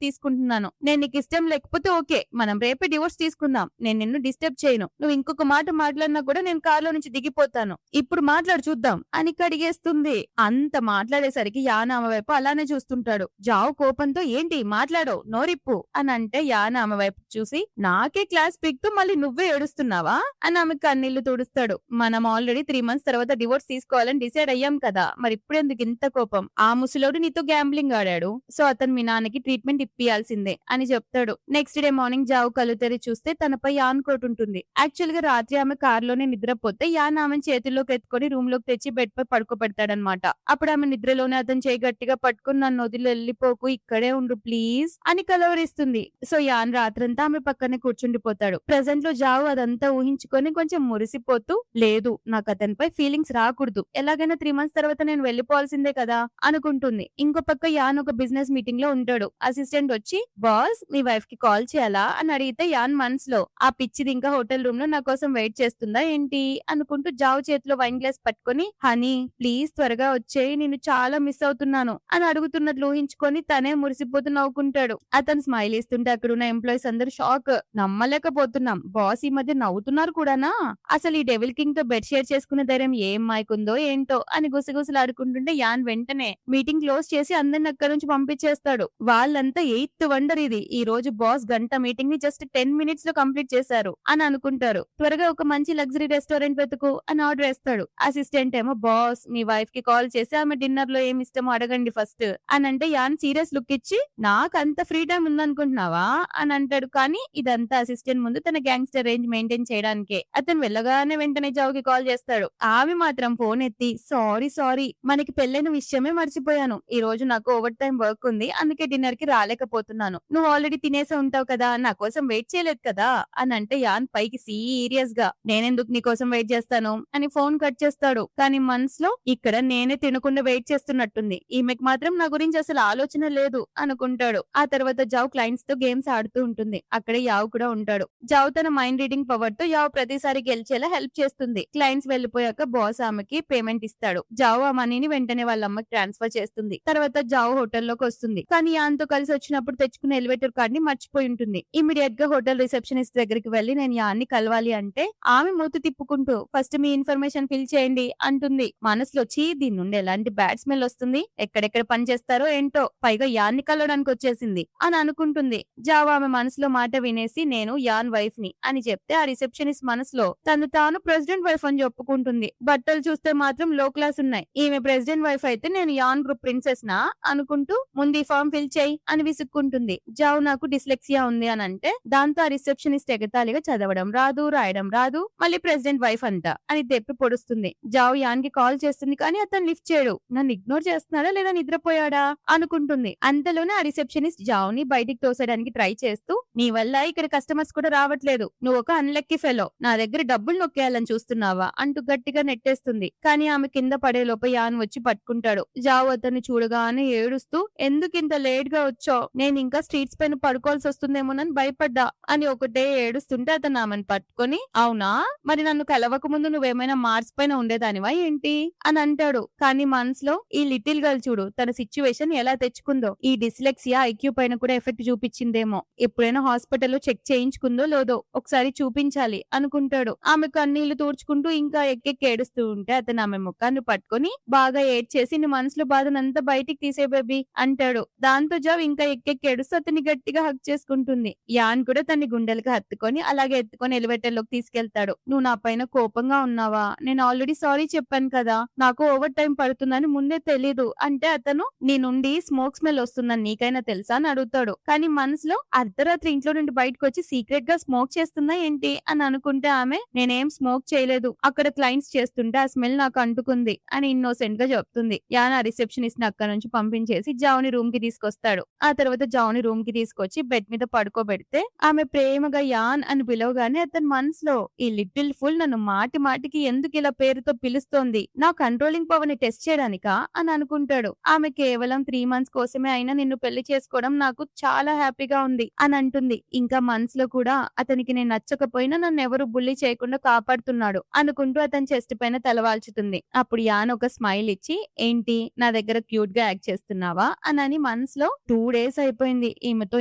తీసుకుంటున్నాను, నేను నీకు ఇష్టం లేకపోతే ఓకే మనం రేపే డివోర్స్ తీసుకుందాం, నేను నిన్ను డిస్టర్బ్ చేయను, నువ్వు ఇంకొక మాట మాట్లాడినా కూడా నేను కార్లో నుంచి దిగిపోతాను, ఇప్పుడు మాట్లాడు చూద్దాం అని కడిగేస్తుంది. అంత మాట్లాడేసరికి యాన్ ఆమె వైపు అలానే చూస్తుంటాడు. జావ్ కోపంతో ఏంటి మాట్లాడో నోరిప్పు అని అంటే యాన్ ఆమె వైపు చూసి నాకే క్లాస్ పీక్తూ మళ్ళీ నువ్వే ఏడుస్తున్నావా అని ఆమె కన్నీళ్లు తుడుస్తాడు. మనం ఆల్రెడీ 3 months తర్వాత డివోర్స్ తీసుకోవాలని డిసైడ్ అయ్యాం కదా, మరి ఇప్పుడెందుకు ఇంత కోపం, ఆ ముసలోడు నీతో గ్యాంబ్లింగ్ ఆడాడు, సో అతను మీ నాన్నకి ట్రీట్మెంట్ ఇప్పియాల్సిందే అని చెప్తాడు. నెక్స్ట్ డే మార్నింగ్ మార్నింగ్ జావ్ కళ్ళు తెరిచి చూస్తే తనపై యాన్ కోట్ ఉంటుంది. యాక్చువల్ గా రాత్రి ఆమె కారులోనే నిద్రపోతే యాన్ ఆమె చేతుల్లోకి ఎత్తుకొని రూమ్ లోకి తెచ్చి బెడ్ పై పడుకోబెడతాడనమాట. అప్పుడు ఆమె నిద్రలోనే అతను చేయి గట్టిగా పట్టుకుని నన్ను వదిలి వెళ్ళిపోకు, ఇక్కడే ఉండు ప్లీజ్ అని కలవరిస్తుంది. సో యాన్ రాత్రంతా ఆమె పక్కనే కూర్చుండిపోతాడు. ప్రెసెంట్ లో జావ్ అదంతా ఊహించుకొని కొంచెం మురిసిపోతూ, లేదు నాకు అతనిపై ఫీలింగ్స్ రాకూడదు, ఎలాగైనా 3 మంత్స్ తర్వాత నేను వెళ్ళిపోవాల్సిందే కదా అనుకుంటుంది. ఇంకో పక్క యాన్ ఒక బిజినెస్ మీటింగ్ లో ఉంటాడు. అసిస్టెంట్ వచ్చి, బాస్ మీ వైఫ్ కి కాల్ చేయాలా అని అడిగితే యాన్ మనసులో, ఆ పిచ్చిది ఇంకా హోటల్ రూమ్ లో నా కోసం వెయిట్ చేస్తుందా ఏంటి అనుకుంటూ జావ్ చేతిలో వైన్ గ్లాస్ పట్టుకొని, హనీ ప్లీజ్ త్వరగా వచ్చేయి, నేను చాలా మిస్ అవుతున్నాను అని అడుగుతున్నట్లు ఊహించుకొని తనే మురిసిపోతూ నవ్వుకుంటాడు. అతను స్మైల్ ఇస్తుంటే అక్కడున్న ఎంప్లాయీస్ అందరూ షాక్, నమ్మలేకపోతున్నాం, బాస్ ఈ మధ్య నవ్వుతున్నారు కూడానా, అసలు ఈ డెవిల్ కింగ్ తో బెడ్ షేర్ చేసుకునే ధైర్యం ఏం మైకుందో ఏంటో అని గుసగుసలాడుకుంటుంటే యాన్ వెంటనే మీటింగ్ క్లోజ్ చేసి అందరిని అక్కడి నుంచి పంపించేస్తాడు. వాళ్ళంతా ఎయిత్ వండర్ ఇది, ఈ రోజు బాస్ గంట మీటింగ్ ని జస్ట్ 10 మినిట్స్ లో కంప్లీట్ చేశారు అని అనుకుంటారు. త్వరగా ఒక మంచి లగ్జరీ రెస్టారెంట్ వెతుకు అని ఆర్డర్ వేస్తాడు. అసిస్టెంట్ ఏమో, బాస్ మీ వైఫ్ కి కాల్ చేసి ఆమె డిన్నర్ లో ఏమి ఇష్టమో అడగండి ఫస్ట్ అని అంటే యాన్ సీరియస్ లుక్ ఇచ్చి, నాకు అంత ఫ్రీ టైం ఉందనుకుంటున్నావా అని అంటాడు. కానీ ఇదంతా అసిస్టెంట్ ముందు తన గ్యాంగ్స్టర్ రేంజ్ మెయింటైన్ చేయడానికే. అతను వెళ్ళగానే వెంటనే జావ్ కి కాల్ చేస్తాడు. ఆమె మాత్రం ఫోన్ ఎత్తి, సారీ మనకి పెళ్ళైన విషయమే మర్చిపోయాను, ఈ రోజు నాకు ఓవర్ టైం వర్క్ ఉంది, అందుకే డిన్నర్ కి రాలేకపోతున్నాను, నువ్వు ఆల్రెడీ తినేసే ఉంటావు కదా, నా కోసం వెయిట్ చేయలేదు కదా అని అంటే యాన్ పైకి సీరియస్ గా, నేనెందుకు నీ కోసం వెయిట్ చేస్తాను అని ఫోన్ కట్ చేస్తాడు. కానీ మనసులో, ఇక్కడ నేనే తినకుండా వెయిట్ చేస్తున్నట్టుంది, ఈమెకి మాత్రం నా గురించి అసలు ఆలోచన లేదు అనుకుంటాడు. ఆ తర్వాత జావ్ క్లయింట్స్ తో గేమ్స్ ఆడుతూ ఉంటుంది. అక్కడే యావ్ కూడా ఉంటాడు. జావ్ తన మైండ్ రీడింగ్ పవర్ తో యావ్ ప్రతిసారి గెలిచేలా హెల్ప్ చేస్తుంది. క్లయింట్స్ వెళ్లిపోయాక బాస్ ఆమెకి పేమెంట్ ఇస్తాడు. జావ్ ఆ మనీని వెంటనే వాళ్ళ అమ్మకి ట్రాన్స్ఫర్ చేస్తుంది. తర్వాత జావ్ హోటల్లోకి వస్తుంది. కానీ యాన్ తో కలిసి వచ్చినప్పుడు తెచ్చుకున్న ఎలివేటర్ కార్డ్ ని మర్చిపోయి ఉంటుంది. ఇమీడియట్ గా హోటల్ రిసెప్షనిస్ట్ దగ్గరికి వెళ్లి నేను యాన్ ని కలవాలి అంటే ఆమె మూతి తిప్పుకుంటూ, ఫస్ట్ మీ ఇన్ఫర్మేషన్ ఫిల్ చేయండి అంటుంది. మనసులో, చీ దీని నుండి ఎలాంటి బ్యాడ్ స్మెల్ వస్తుంది, ఎక్కడెక్కడ పని చేస్తారో ఏంటో, పైగా యాన్ ని కలవడానికి వచ్చేసింది అని అనుకుంటుంది. జావ్ ఆమె మనసులో మాట వినేసి, నేను యాన్ వైఫ్ ని అని చెప్తే ఆ రిసెప్షనిస్ట్ మనసులో తను తాను ప్రెసిడెంట్ వైఫ్ అని చెప్పుకుంటుంది. బట్టలు చూస్తే మాత్రం లో క్లాస్ ఉన్నాయి, ఈమె ప్రెసిడెంట్ వైఫ్ అయితే నేను యాన్ గ్రూప్ ప్రిన్సెస్ నా అనుకుంటూ ముందు ఈ ఫామ్ ఫిల్ చేయి అని విసుక్కుంటుంది. జావ్ నాకు డిస్లెక్సియా ఉంది అని అంటే దాంతో ఆ రిసెప్షనిస్ట్ ఎగతాళిగా చదవడం రాదు, రాయడం రాదు, మళ్ళీ ప్రెసిడెంట్ వైఫ్ అంట అని తెప్పి పొడుస్తుంది. జావ్ యాన్ కి కాల్ చేస్తుంది కానీ అతను లిఫ్ట్ చేయడు. నన్ను ఇగ్నోర్ చేస్తున్నాడా లేదా నిద్రపోయాడా అనుకుంటుంది. అంతలోనే ఆ రిసెప్షనిస్ట్ జావ్ ని బయటికి తోసేయడానికి ట్రై చేస్తూ, నీ వల్ల ఇక్కడ కస్టమర్స్ కూడా రావట్లేదు, నువ్వు ఒక అన్లక్కీ ఫెలో, నా దగ్గర డబ్బులు నొక్కేయాలని చూస్తున్నావా అంటూ గట్టిగా నెట్టేస్తుంది. కానీ ఆమె కింద పడే లోపు యాన్ వచ్చి పట్టుకుంటాడు. జావ్ అతన్ని చూడగానే ఏడుస్తూ, ఎందుకు ఇంత లేట్ గా వచ్చావు, నేను ఇంకా స్ట్రీట్స్ పైన పడుకోవాల్సి వస్తుందేమోనని భయపడ్డా అని ఒకటే ఏడుస్తుంటే అతను ఆమెను పట్టుకొని, అవునా మరి నన్ను కలవక ముందు నువ్వేమైనా మార్స్ పైన ఉండేదానివా ఏంటి అని అంటాడు. కానీ మనసులో, ఈ లిటిల్ గర్ల్ చూడు తన సిచ్యువేషన్ ఎలా తెచ్చుకుందో, ఈ డిస్లెక్సియా ఐక్యూ పైన కూడా ఎఫెక్ట్ చూపించిందేమో, ఎప్పుడైనా హాస్పిటల్లో చెక్ చేయించుకుందో లేదో ఒకసారి చూపించాలి అనుకుంటాడు. ఆమె కన్నీళ్లు తూడ్చుకుంటూ ఇంకా ఎక్కెక్కి ఏడుస్తూ ఉంటే అతను ఆమె ముఖాన్ని పట్టుకొని బాగా ఏడ్చేసి, నీ మనసులో బాధనంతా బయటికి తీసే బేబీ అంటాడు. దాంతో జావ్ ఇంకా ఎక్కెక్కి ఏడుస్తూ అతన్ని గట్టిగా హక్ చేసుకుంటుంది. యాన్ కూడా తన గుండెలకు హత్తుకొని అలాగే ఎత్తుకొని ఎలివేటర్ లోకి తీసుకెళ్తాడు. నువ్వు నా పైన కోపంగా ఉన్నావా, నేను ఆల్రెడీ సారీ చెప్పాను కదా, నాకు ఓవర్ టైం పడుతుందని ముందే తెలీదు అంటే అతను, నీ నుండి స్మోక్ స్మెల్ వస్తుందని నీకైనా తెలుసా అని అడుగుతాడు. కానీ మనసులో, అర్ధరాత్రి ఇంట్లో నుండి బయటకు వచ్చి సీక్రెట్ గా స్మోక్ చేస్తుందా ఏంటి అని అనుకుంటే ఆమె, నేనేం స్మోక్ చేయలేదు, అక్కడ క్లయింట్స్ చేస్తుంటే ఆ స్మెల్ నాకు అంటుకుంది అని ఇన్నోసెంట్ గా చెప్తుంది. యాన్ ఆ రిసెప్షనిస్ట్ ని అక్కడ నుంచి పంపించేసి జావ్ ని రూమ్ కి తీసుకొస్తాడు. ఆ తర్వాత జావ్ ని రూమ్ కి తీసుకొచ్చి బెడ్ మీద పడుకోబెడితే ఆమె ప్రేమగా యాన్ అని పిలవగానే అతని మనసులో, ఈ లిటిల్ ఫుల్ నన్ను మాటి మాటికి ఎందుకు ఇలా పేరుతో పిలుస్తోంది, నా కంట్రోలింగ్ పవర్ ని టెస్ట్ చేయడానికా అని అనుకుంటాడు. ఆమె కేవలం 3 మంత్స్ కోసమే అయినా నిన్ను పెళ్లి చేసుకోవడం నాకు చాలా హ్యాపీగా ఉంది అని అంటుంది. ఇంకా మనసులో కూడా, అతనికి నేను నచ్చకపోయినా నన్ను ఎవరు బుల్లి చేయకుండా కాపాడుతున్నాడు అనుకుంటూ అతని చెస్ట్ పైన తలవాల్చుతుంది. అప్పుడు యాన్ ఒక స్మైల్ ఇచ్చి, ఏంటి నా దగ్గర క్యూట్ గా యాక్ట్ చేస్తున్నావా అని మనసులో, 2 డేస్ అయిపోయింది ఈమెతో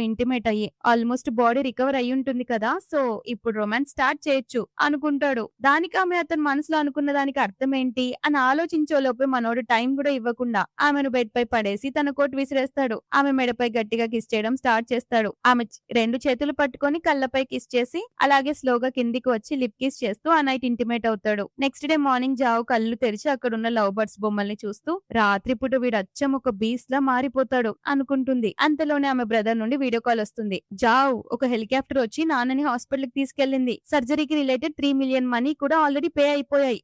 ఇంటిమేట్ అయ్యి, ఆల్మోస్ట్ బాడీ రికవర్ అయ్యి ఉంటుంది కదా, సో ఇప్పుడు రొమాన్స్ స్టార్ట్ చేయొచ్చు అనుకుంటాడు. దానికి ఆమె అతని మనసులో అనుకున్న దానికి అర్థం ఏంటి అని ఆలోచించేలోపే మనోడు టైం కూడా ఇవ్వకుండా ఆమెను బెడ్ పై పడేసి తన కోట్ విసిరేస్తాడు. ఆమె మెడపై గట్టిగా కిస్ చేయడం స్టార్ట్ చేస్తాడు. ఆమె 2 చేతులు పట్టుకొని కళ్ళపై కిస్ చేసి అలాగే స్లోగా కిందికి వచ్చి లిప్ కిస్ చేస్తూ ఆ నైట్ ఇంటిమేట్ అవుతాడు. నెక్స్ట్ డే మార్నింగ్ జావ్ కళ్ళు తెరిచి అక్కడున్న లవ్ బర్డ్స్ బొమ్మల్ని చూస్తూ, రాత్రిపూట వీడు అచ్చం ఒక బీస్ లా మారిపోతాడు అనుకుంటుంది. అంతలోనే ఆమె బ్రదర్ నుండి వీడియో కాల్ వస్తుంది. జావ్ వావ్! ఒక హెలికాప్టర్ వచ్చి నాన్నని హాస్పిటల్‌కి తీసుకెళ్ళింది. సర్జరీకి రిలేటెడ్ 3 మిలియన్ మనీ కూడా ఆల్రెడీ పే అయిపోయాయి.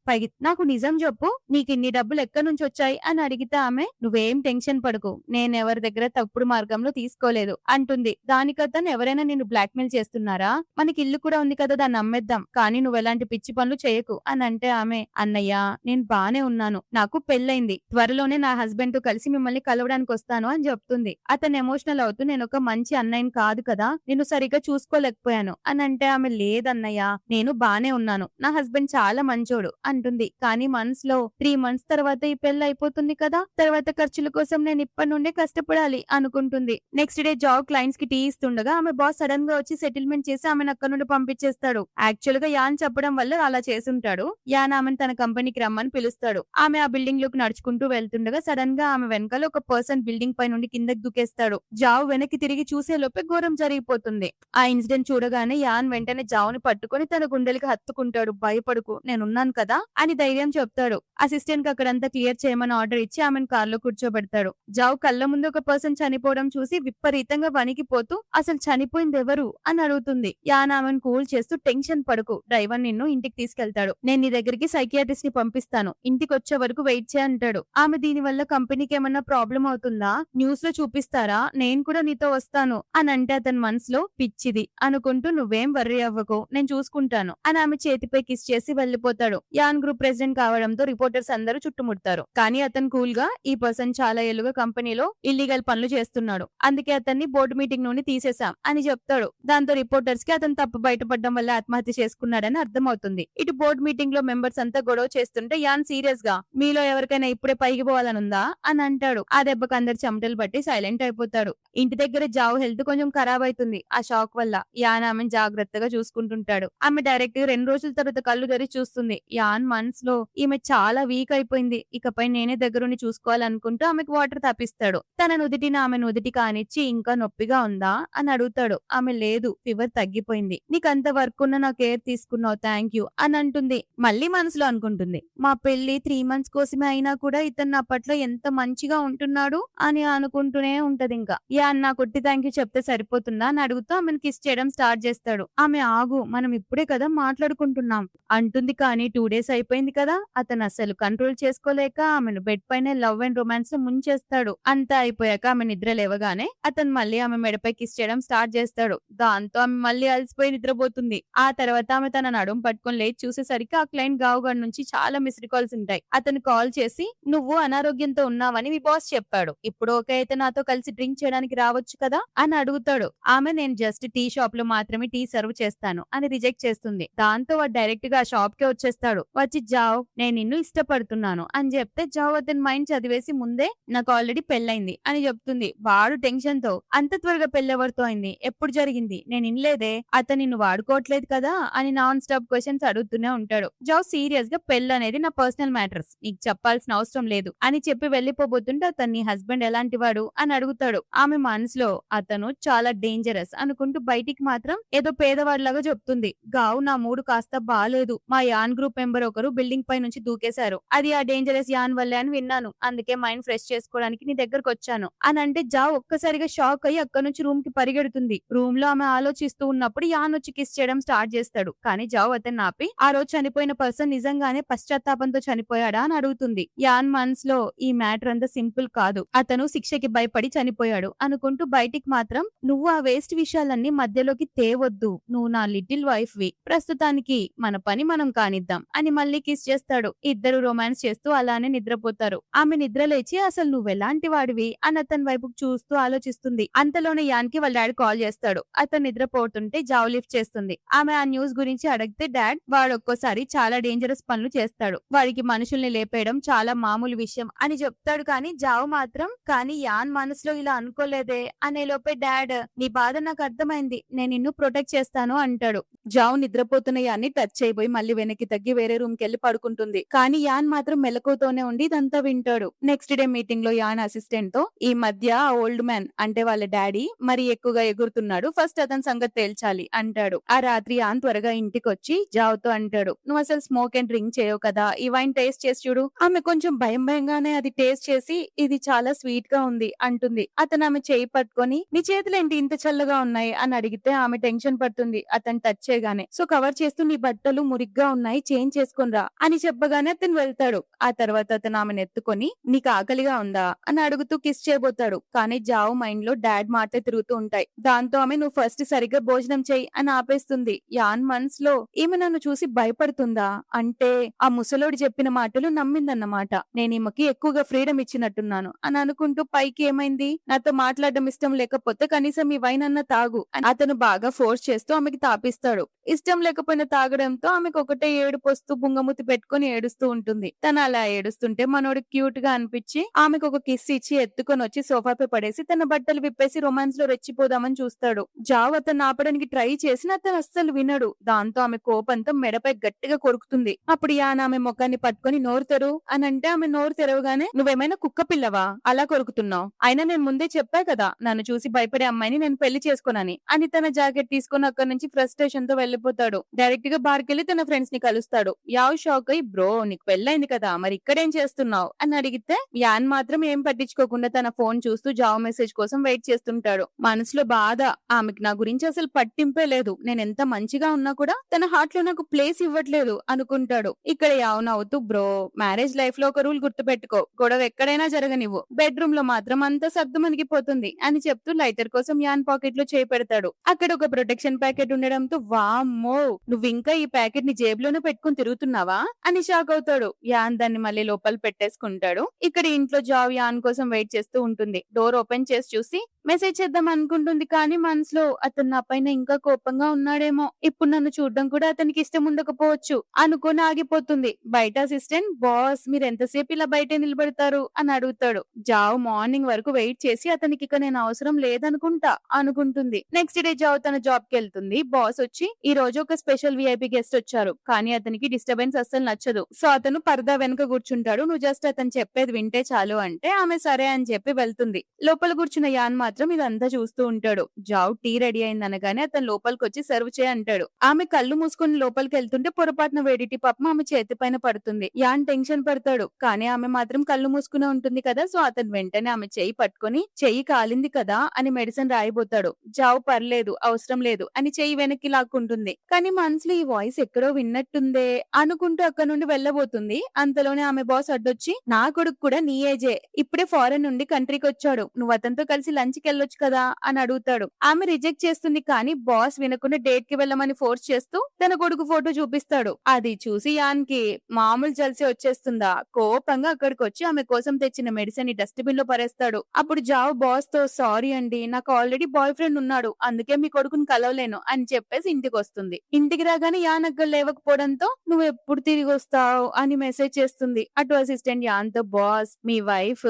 నాకు నిజం చెప్పు నీకిన్ని డబ్బులు ఎక్కడి నుంచొచ్చాయి అని అడిగితే ఆమె నువ్వేం టెన్షన్ పడకు. నేనెవరి దగ్గర తప్పుడు మార్గంలో తీసుకోలేదు అంటుంది. దానికతను ఎవరైనా నిన్ను బ్లాక్‌మెయిల్ చేస్తున్నారా? మనకి ఇల్లు కూడా ఉంది కదా దాన్ని అమ్మేద్దాం. కానీ నువ్వెలాంటి పిచ్చి పనులు చేయకు అని అంటే ఆమె అన్నయ్య నేను బానే ఉన్నాను. నాకు పెళ్లయింది. త్వరలోనే నా హస్బెండ్‌తో కలిసి మిమ్మల్ని కలవడానికొస్తాను అని చెప్తుంది. అతను ఎమోషనల్ అవుతూ నేనొక మంచి అన్నయ్యని కాదు కదా! నిన్ను సరిగ్గా చూసుకోలేకపోయాను అని అంటే ఆమె లేదన్నయ్య నేను బానే ఉన్నాను. నా హస్బెండ్ చాలా మంచోడు అంటుంది. కానీ మనసులో 3 మంత్స్ తర్వాత ఈ పెళ్లి అయిపోతుంది కదా! తర్వాత ఖర్చుల కోసం నేను ఇప్పటి నుండే కష్టపడాలి అనుకుంటుంది. నెక్స్ట్ డే జాబ్ క్లయింట్స్ కి టీ ఇస్తుండగా ఆమె బాస్ సడన్ గా వచ్చి సెటిల్మెంట్ చేసి ఆమెను అక్కడి నుండి పంపించేస్తాడు. యాక్చువల్ గా యాన్ చెప్పడం వల్ల అలా చేసుంటాడు. యాన్ ఆమెను తన కంపెనీకి రమ్మని పిలుస్తాడు. ఆమె ఆ బిల్డింగ్ లోకి నడుచుకుంటూ వెళ్తుండగా సడన్ గా ఆమె వెనకాల ఒక పర్సన్ బిల్డింగ్ పై నుండి కిందకి దూకేస్తాడు. జావ్ వెనక్కి తిరిగి చూసే లోపే ఘోరం జరిగిపోతుంది. ఆ ఇన్సిడెంట్ చూడగానే యాన్ వెంటనే జావ్ని పట్టుకొని తన గుండెలకి హత్తుకుంటాడు. భయపడుకు నేనున్నాను కదా అని ధైర్యం చెప్తాడు. అసిస్టెంట్ కి అక్కడంతా క్లియర్ చేయమని ఆర్డర్ ఇచ్చి ఆమెను కార్లో కూర్చోబెడతాడు. జావ్ కళ్ళ ముందు ఒక పర్సన్ చనిపోవడం చూసి విపరీతంగా వణికిపోతూ అసలు చనిపోయింది ఎవరు అని అడుగుతుంది. యాన్ ఆమెను కూల్ చేస్తూ టెన్షన్ పడకు డ్రైవర్ నిన్ను ఇంటికి తీసుకెళ్తాడు. నేను నీ దగ్గరికి సైకియాట్రిస్ట్ ని పంపిస్తాను. ఇంటికి వచ్చే వరకు వెయిట్ చేయ అంటాడు. ఆమె దీని వల్ల కంపెనీకి ఏమన్నా ప్రాబ్లం అవుతుందా? న్యూస్ లో చూపిస్తారా? నేను కూడా నీతో వస్తాను అని అంటే అతని మనసులో పిచ్చిది అనుకుంటూ నువ్వేం వర్రీ అవ్వకు నేను చూసుకుంటాను అని ఆమె చేతిపై కిస్ చేసి వెళ్లిపోతాడు. యాన్ గ్రూప్ ప్రెసిడెంట్ కావడంతో రిపోర్టర్స్ అందరూ చుట్టుముడతారు. కానీ అతను కూల్ గా ఈ పర్సన్ చాలా ఏళ్లుగా కంపెనీలో ఇల్లీగల్ పనులు చేస్తున్నాడు. అందుకే అతన్ని బోర్డు మీటింగ్ నుండి తీసేశాం అని చెప్తాడు. దాంతో రిపోర్టర్స్ కి అతను తప్పు బయటపడడం వల్ల ఆత్మహత్య చేసుకున్నాడని అర్థమవుతుంది. ఇటు బోర్డు మీటింగ్ లో మెంబర్స్ అంతా గొడవ చేస్తుంటే యాన్ సీరియస్ గా మీలో ఎవరికైనా ఇప్పుడే పైకి పోవాలనుందా అని అంటాడు. ఆ దెబ్బకు అందరు చెమటలు బట్టి సైలెంట్ అయిపోతాడు. ఇంటి దగ్గర జావ్ హెల్త్ కొంచెం ఖరాబ్ అవుతుంది. ఆ షాక్ వల్ల యాన్ ఆమెను జాగ్రత్తగా చూసుకుంటుంటాడు. ఆమె డైరెక్ట్ 2 రోజుల తర్వాత కళ్ళు తెరిచి చూస్తుంది. యాన్ మనసులో ఈమె చాలా వీక్ అయిపోయింది. ఇకపై నేనే దగ్గరుండి చూసుకోవాలనుకుంటూ ఆమెకు వాటర్ తాపిస్తాడు. తన నుదిటిని ఆమె నుదిటి కానిచ్చి ఇంకా నొప్పిగా ఉందా అని అడుగుతాడు. ఆమె లేదు ఫీవర్ తగ్గిపోయింది. నీకంత వర్క్ ఉన్న నా కేర్ తీసుకున్నావు థ్యాంక్ యూ అని అంటుంది. మళ్ళీ మనసులో అనుకుంటుంది మా పెళ్లి 3 మంత్స్ కోసమే అయినా కూడా ఇతను నా పట్ల ఎంత మంచిగా ఉంటున్నాడు అని అనుకుంటూనే ఉంటది. ఇంకా యాన్ నా కొట్టి థ్యాంక్ యూ చెప్తే సరిపోతుందా అని అడుగుతూ ఆమెను కిస్ చేయడం స్టార్ట్ చేస్తాడు. ఆమె ఆగు మనం ఇప్పుడే కదా మాట్లాడుకుంటున్నాం అంటుంది. కానీ 2 డేస్ అయిపోయింది కదా. అతను అసలు కంట్రోల్ చేసుకోలేక ఆమెను బెడ్ పైన లవ్ అండ్ రొమాన్స్ లో ముంచేస్తాడు. అంతా అయిపోయాక ఆమె నిద్ర లేవగానే అతను మళ్ళీ ఆమె మెడపై కిస్ చేయడం స్టార్ట్ చేస్తాడు. దాంతో ఆమె మళ్ళీ అలసిపోయి నిద్రపోతుంది. ఆ తర్వాత ఆమె తన నడుము పట్టుకొని లేచి చూసేసరికి ఆ క్లయింట్ గావుగడ్ నుంచి చాలా మిస్డ్ కాల్స్ ఉంటాయి. అతను కాల్ చేసి నువ్వు అనారోగ్యంతో ఉన్నావని మీ బాస్ చెప్పాడు. ఇప్పుడు ఓకే అయితే నాతో కలిసి డ్రింక్ చేయడానికి రావచ్చు కదా అని అడుగుతాడు. ఆమె నేను జస్ట్ టీ షాప్ లో మాత్రమే టీ సర్వ్ చేస్తాను అని రిజెక్ట్ చేస్తుంది. దాంతో వాడు డైరెక్ట్ గా ఆ షాప్ కే వచ్చేస్తాడు. వచ్చి జావ్ నేను నిన్ను ఇష్టపడుతున్నాను అని చెప్తే జావ్ అతని మైండ్ చదివేసి ముందే నాకు ఆల్రెడీ పెళ్ళైంది అని చెప్తుంది. వాడు టెన్షన్ తో అంత త్వరగా పెళ్ళెవరితో అయింది ఎప్పుడు జరిగింది నేను ఇన్లేదే అతను నిన్ను వాడుకోవట్లేదు కదా అని నాన్ స్టాప్ క్వశ్చన్స్ అడుగుతూనే ఉంటాడు. జావ్ సీరియస్ గా పెళ్ళి అనేది నా పర్సనల్ మ్యాటర్స్ నీకు చెప్పాల్సిన అవసరం లేదు అని చెప్పి వెళ్లిపోబోతుంటే అతను నీ హస్బెండ్ ఎలాంటి వాడు అని అడుగుతాడు. ఆమె మనసులో అతను చాలా డేంజరస్ అనుకుంటూ బయటికి మాత్రం ఏదో పేదవాడిలాగా చెప్తుంది. గావు నా మూడు కాస్త బాలేదు. మా యాన్ గ్రూప్ మెంబర్ ఒకరు బిల్డింగ్ పై నుంచి దూకేశారు. అది ఆ డేంజరస్ యాన్ వల్లే అని విన్నాను. అందుకే మైండ్ ఫ్రెష్ చేసుకోవడానికి నీ దగ్గరకు వచ్చాను అని అంటే జావ్ ఒక్కసారిగా షాక్ అయ్యి అక్కడి నుంచి రూమ్ కి పరిగెడుతుంది. రూమ్ లో ఆమె ఆలోచిస్తూ ఉన్నప్పుడు యాన్ వచ్చి కిస్ చేయడం స్టార్ట్ చేస్తాడు. కానీ జావ్ అతన్ని ఆపి ఆ రోజు చనిపోయిన పర్సన్ నిజంగానే పశ్చాత్తాపంతో చనిపోయాడా అని అడుగుతుంది. యాన్ మనసులో ఈ మ్యాటర్ అంత సింపుల్ కాదు. అతను శిక్షకి భయపడి చనిపోయాడు అనుకుంటూ బయటికి మాత్రం నువ్వు ఆ వేస్ట్ విషయాలన్నీ మధ్యలోకి తేవద్దు. నువ్వు నా లిటిల్ వైఫ్ వి. ప్రస్తుతానికి మన పని మనం కానిద్దాం అని మళ్ళీ కిస్ చేస్తాడు. ఇద్దరు రొమాన్స్ చేస్తూ అలానే నిద్రపోతారు. ఆమె నిద్ర లేచి అసలు నువ్వెలాంటి వాడివి అని అతని వైపుకు చూస్తూ ఆలోచిస్తుంది. అంతలోనే యాన్ కి వాళ్ళ డాడీ కాల్ చేస్తాడు. అతను నిద్రపోతుంటే జావ్ లిఫ్ట్ చేస్తుంది. ఆమె ఆ న్యూస్ గురించి అడిగితే డాడ్ వాడు ఒక్కోసారి చాలా డేంజరస్ పనులు చేస్తాడు. వాడికి మనుషుల్ని లేపేయడం చాలా మామూలు విషయం అని చెప్తాడు. కానీ జావ్ మాత్రం కానీ యాన్ మనసులో ఇలా అనుకోలేదే అనే లోపే డాడ్ నీ బాధ నాకు అర్థమైంది నేను నిన్ను ప్రొటెక్ట్ చేస్తాను అంటాడు. జావ్ నిద్రపోతున్న యాన్ని టచ్ చేయబోయి మళ్ళీ వెనక్కి తగ్గి వేరే రూమ్ కెళ్లి పడుకుంటుంది. కానీ యాన్ మాత్రం మెలకువతోనే ఉండి ఇదంతా వింటాడు. నెక్స్ట్ డే మీటింగ్ లో యాన్ అసిస్టెంట్ తో ఈ మధ్య ఓల్డ్ మ్యాన్ అంటే వాళ్ళ డాడీ మరి ఎక్కువగా ఎగురుతున్నాడు. ఫస్ట్ అతని సంగతి తేల్చాలి అంటాడు. ఆ రాత్రి యాన్ త్వరగా ఇంటికి వచ్చి జావ్ తో అంటాడు నువ్వు అసలు స్మోక్ అండ్ డ్రింక్ చేయవు కదా ఈ వైన్ టేస్ట్ చేసి చూడు. ఆమె కొంచెం భయంగానే అది టేస్ట్ చేసి ఇది చాలా స్వీట్ గా ఉంది అంటుంది. అతను ఆమె చేయి పట్టుకొని నీ చేతులు ఏంటి ఇంత చల్లగా నల్లగా ఉన్నాయి అని అడిగితే ఆమె టెన్షన్ పడుతుంది అతను టచ్ చేయగానే. సో కవర్ చేస్తూ నీ బట్టలు మురిగ్గా ఉన్నాయి చేంజ్ చేసుకొని రా అని చెప్పగానే అతను వెళ్తాడు. ఆ తర్వాత అతను ఆమెను ఎత్తుకొని నీకు ఆకలిగా ఉందా అని అడుగుతూ కిస్ చేయబోతాడు. కానీ జావ్ మైండ్ లో డాడ్ మాటే తిరుగుతూ ఉంటాయి. దాంతో ఆమె నువ్వు ఫస్ట్ సరిగ్గా భోజనం చెయ్యి అని ఆపేస్తుంది. యాన్ మనసులో ఈమె నన్ను చూసి భయపడుతుందా అంటే ఆ ముసలోడు చెప్పిన మాటలు నమ్మిందన్నమాట. నేను ఈమెకి ఎక్కువగా ఫ్రీడమ్ ఇచ్చినట్టున్నాను అని అనుకుంటూ పైకి ఏమైంది నాతో మాట్లాడడం ఇష్టం లేకపోతే కనీసం ఈ వైన్ అన్న తాగు అని అతను బాగా ఫోర్స్ చేస్తూ ఆమెకి తాపిస్తాడు. ఇష్టం లేకపోయినా తాగడంతో ఆమెకు ఒకటే ఏడుపు వస్తూ బుంగమూతి పెట్టుకుని ఏడుస్తూ ఉంటుంది. తను అలా ఏడుస్తుంటే మనోడు క్యూట్ గా అనిపించి ఆమెకు ఒక కిస్ ఇచ్చి ఎత్తుకొని వచ్చి సోఫాపై పడేసి తన బట్టలు విప్పేసి రొమాన్స్ లో రెచ్చిపోదామని చూస్తాడు. జావ్ అతను ఆపడానికి ట్రై చేసిన అతను అస్సలు వినడు. దాంతో ఆమె కోపంతో మెడపై గట్టిగా కొరుకుతుంది. అప్పుడు యాన్ ఆమె ముఖాన్ని పట్టుకొని నోరు తెరువు అని అంటే ఆమె నోరు తెరవగానే నువ్వేమైనా కుక్క పిల్లవా అలా కొరుకుతున్నావు, అయినా నేను ముందే చెప్పా కదా నన్ను చూసి భయపడే అమ్మాయిని నేను పెళ్లి చేసుకోనని అని తన జాకెట్ తీసుకొని అక్కడి నుంచి ఫ్రస్ట్రేషన్ తో వెళ్లిపోతాడు. డైరెక్ట్ గా బార్ కెళ్లి తన ఫ్రెండ్స్ ని కలుస్తాడు. యావ్ షాక్ అయి బ్రో నీకు పెళ్ళైంది కదా మరి ఇక్కడేం చేస్తున్నావు అని అడిగితే యాన్ మాత్రం ఏం పట్టించుకోకుండా తన ఫోన్ చూస్తూ జావ్ మెసేజ్ కోసం వెయిట్ చేస్తుంటాడు. మనసులో బాధ ఆమెకి నా గురించి అసలు పట్టింపే లేదు, నేను ఎంత మంచిగా ఉన్నా కూడా తన హార్ట్ లో నాకు ప్లేస్ ఇవ్వట్లేదు అనుకుంటాడు. ఇక్కడ యావ్ నవ్వుతూ బ్రో మ్యారేజ్ లైఫ్ లో ఒక రూల్ గుర్తు పెట్టుకో, గొడవ ఎక్కడైనా జరగనివ్వు, బెడ్రూమ్ లో మాత్రం అంతా సర్దు మనిగిపోతుంది అని చెప్తూ లైటర్ కోసం యాన్ పాకెట్ లో చేయి పెడతాడు. అక్కడ ఒక ప్రొటెక్షన్ ప్యాకెట్ ఉండడంతో వామ్మో నువ్వు ఇంకా ఈ ప్యాకెట్ ని జేబులోనే పెట్టుకుని తిరుగుతున్నావా అని షాక్ అవుతాడు. యాన్ దాన్ని మళ్ళీ లోపల పెట్టేసుకుంటాడు. ఇక్కడ ఇంట్లో జావ్ యాన్ కోసం వెయిట్ చేస్తూ ఉంటుంది. డోర్ ఓపెన్ చేసి చూసి మెసేజ్ చేద్దాం అనుకుంటుంది. కానీ మనసులో అతను నా పైన ఇంకా కోపంగా ఉన్నాడేమో, ఇప్పుడు నన్ను చూడడం కూడా అతనికి ఇష్టం ఉండకపోవచ్చు అనుకొని ఆగిపోతుంది. బయట అసిస్టెంట్ బాస్ మీరు ఎంతసేపు ఇలా బయట నిలబడతారు అని అడుగుతాడు. జావ్ మార్నింగ్ వరకు వెయిట్ చేసి అతనికి ఇక నేను అవసరం లేదనుకుంటా అనుకుంటుంది. నెక్స్ట్ డే జావ్ తన జాబ్ కి వెళ్తుంది. బాస్ వచ్చి ఈ రోజు ఒక స్పెషల్ విఐపి గెస్ట్ వచ్చారు, కానీ అతనికి డిస్టర్బెన్స్ అస్సలు నచ్చదు. సో అతను పరదా వెనుక కూర్చుంటాడు, నువ్వు జస్ట్ అతను చెప్పేది వింటే చాలు అంటే ఆమె సరే అని చెప్పి వెళ్తుంది. లోపల కూర్చున్న యాన్ మాత్రం ఇదంతా చూస్తూ ఉంటాడు. జావ్ టీ రెడీ అయింది అనగానే అతను లోపలికి వచ్చి సర్వ్ చేయ అంటాడు. ఆమె కళ్ళు మూసుకొని లోపలికి వెళ్తుంటే పొరపాటున వేడిటి పాపం ఆమె చేతి పైన పడుతుంది. యాన్ టెన్షన్ పడతాడు, కానీ ఆమె మాత్రం కళ్ళు మూసుకునే ఉంటుంది కదా. సో అతను వెంటనే ఆమె చెయ్యి పట్టుకొని చెయ్యి కాలింది కదా అని మెడిసిన్ రాయిపోతాడు. జావ్ పర్లేదు అవసరం లేదు అని చెయ్యి వెనక్కి లాక్కుంటుంది. కానీ మనసులో ఈ వాయిస్ ఎక్కడో విన్నట్టుందే అనుకుంటూ అక్కడ నుండి వెళ్ళబోతుంది. అంతలోనే ఆమె బాస్ అడ్డొచ్చి నా కొడుకు కూడా నీ ఏజే, ఇప్పుడే ఫారెన్ నుండి కంట్రీకి వచ్చాడు, నువ్వు అతనితో కలిసి లంచ్ కి వెళ్ళొచ్చు కదా అని అడుగుతాడు. ఆమె రిజెక్ట్ చేస్తుంది, కానీ బాస్ వినకుండా డేట్ కి వెళ్ళమని ఫోర్స్ చేస్తూ తన కొడుకు ఫోటో చూపిస్తాడు. అది చూసి యాన్ కి మామూలు జల్సి వచ్చేస్తుందా. కోపంగా అక్కడికి వచ్చి ఆమె కోసం తెచ్చిన మెడిసిన్ ని డస్ట్బిన్ లో పరేస్తాడు. అప్పుడు జావ్ బాస్ తో సారీ అండి నాకు ఆల్రెడీ బాయ్ ఫ్రెండ్ ఉన్నాడు, అందుకే మీ కొడుకుని కలవలేను అని చెప్పేసి ఇంటికి వస్తుంది. ఇంటికి రాగానే యాన్ అక్కడ లేవకపోవడంతో నువ్వు ఎప్పుడు తిరిగి వస్తావు అని మెసేజ్ చేస్తుంది. అటు అసిస్టెంట్ యాన్ తో బాస్ మీ వైఫ్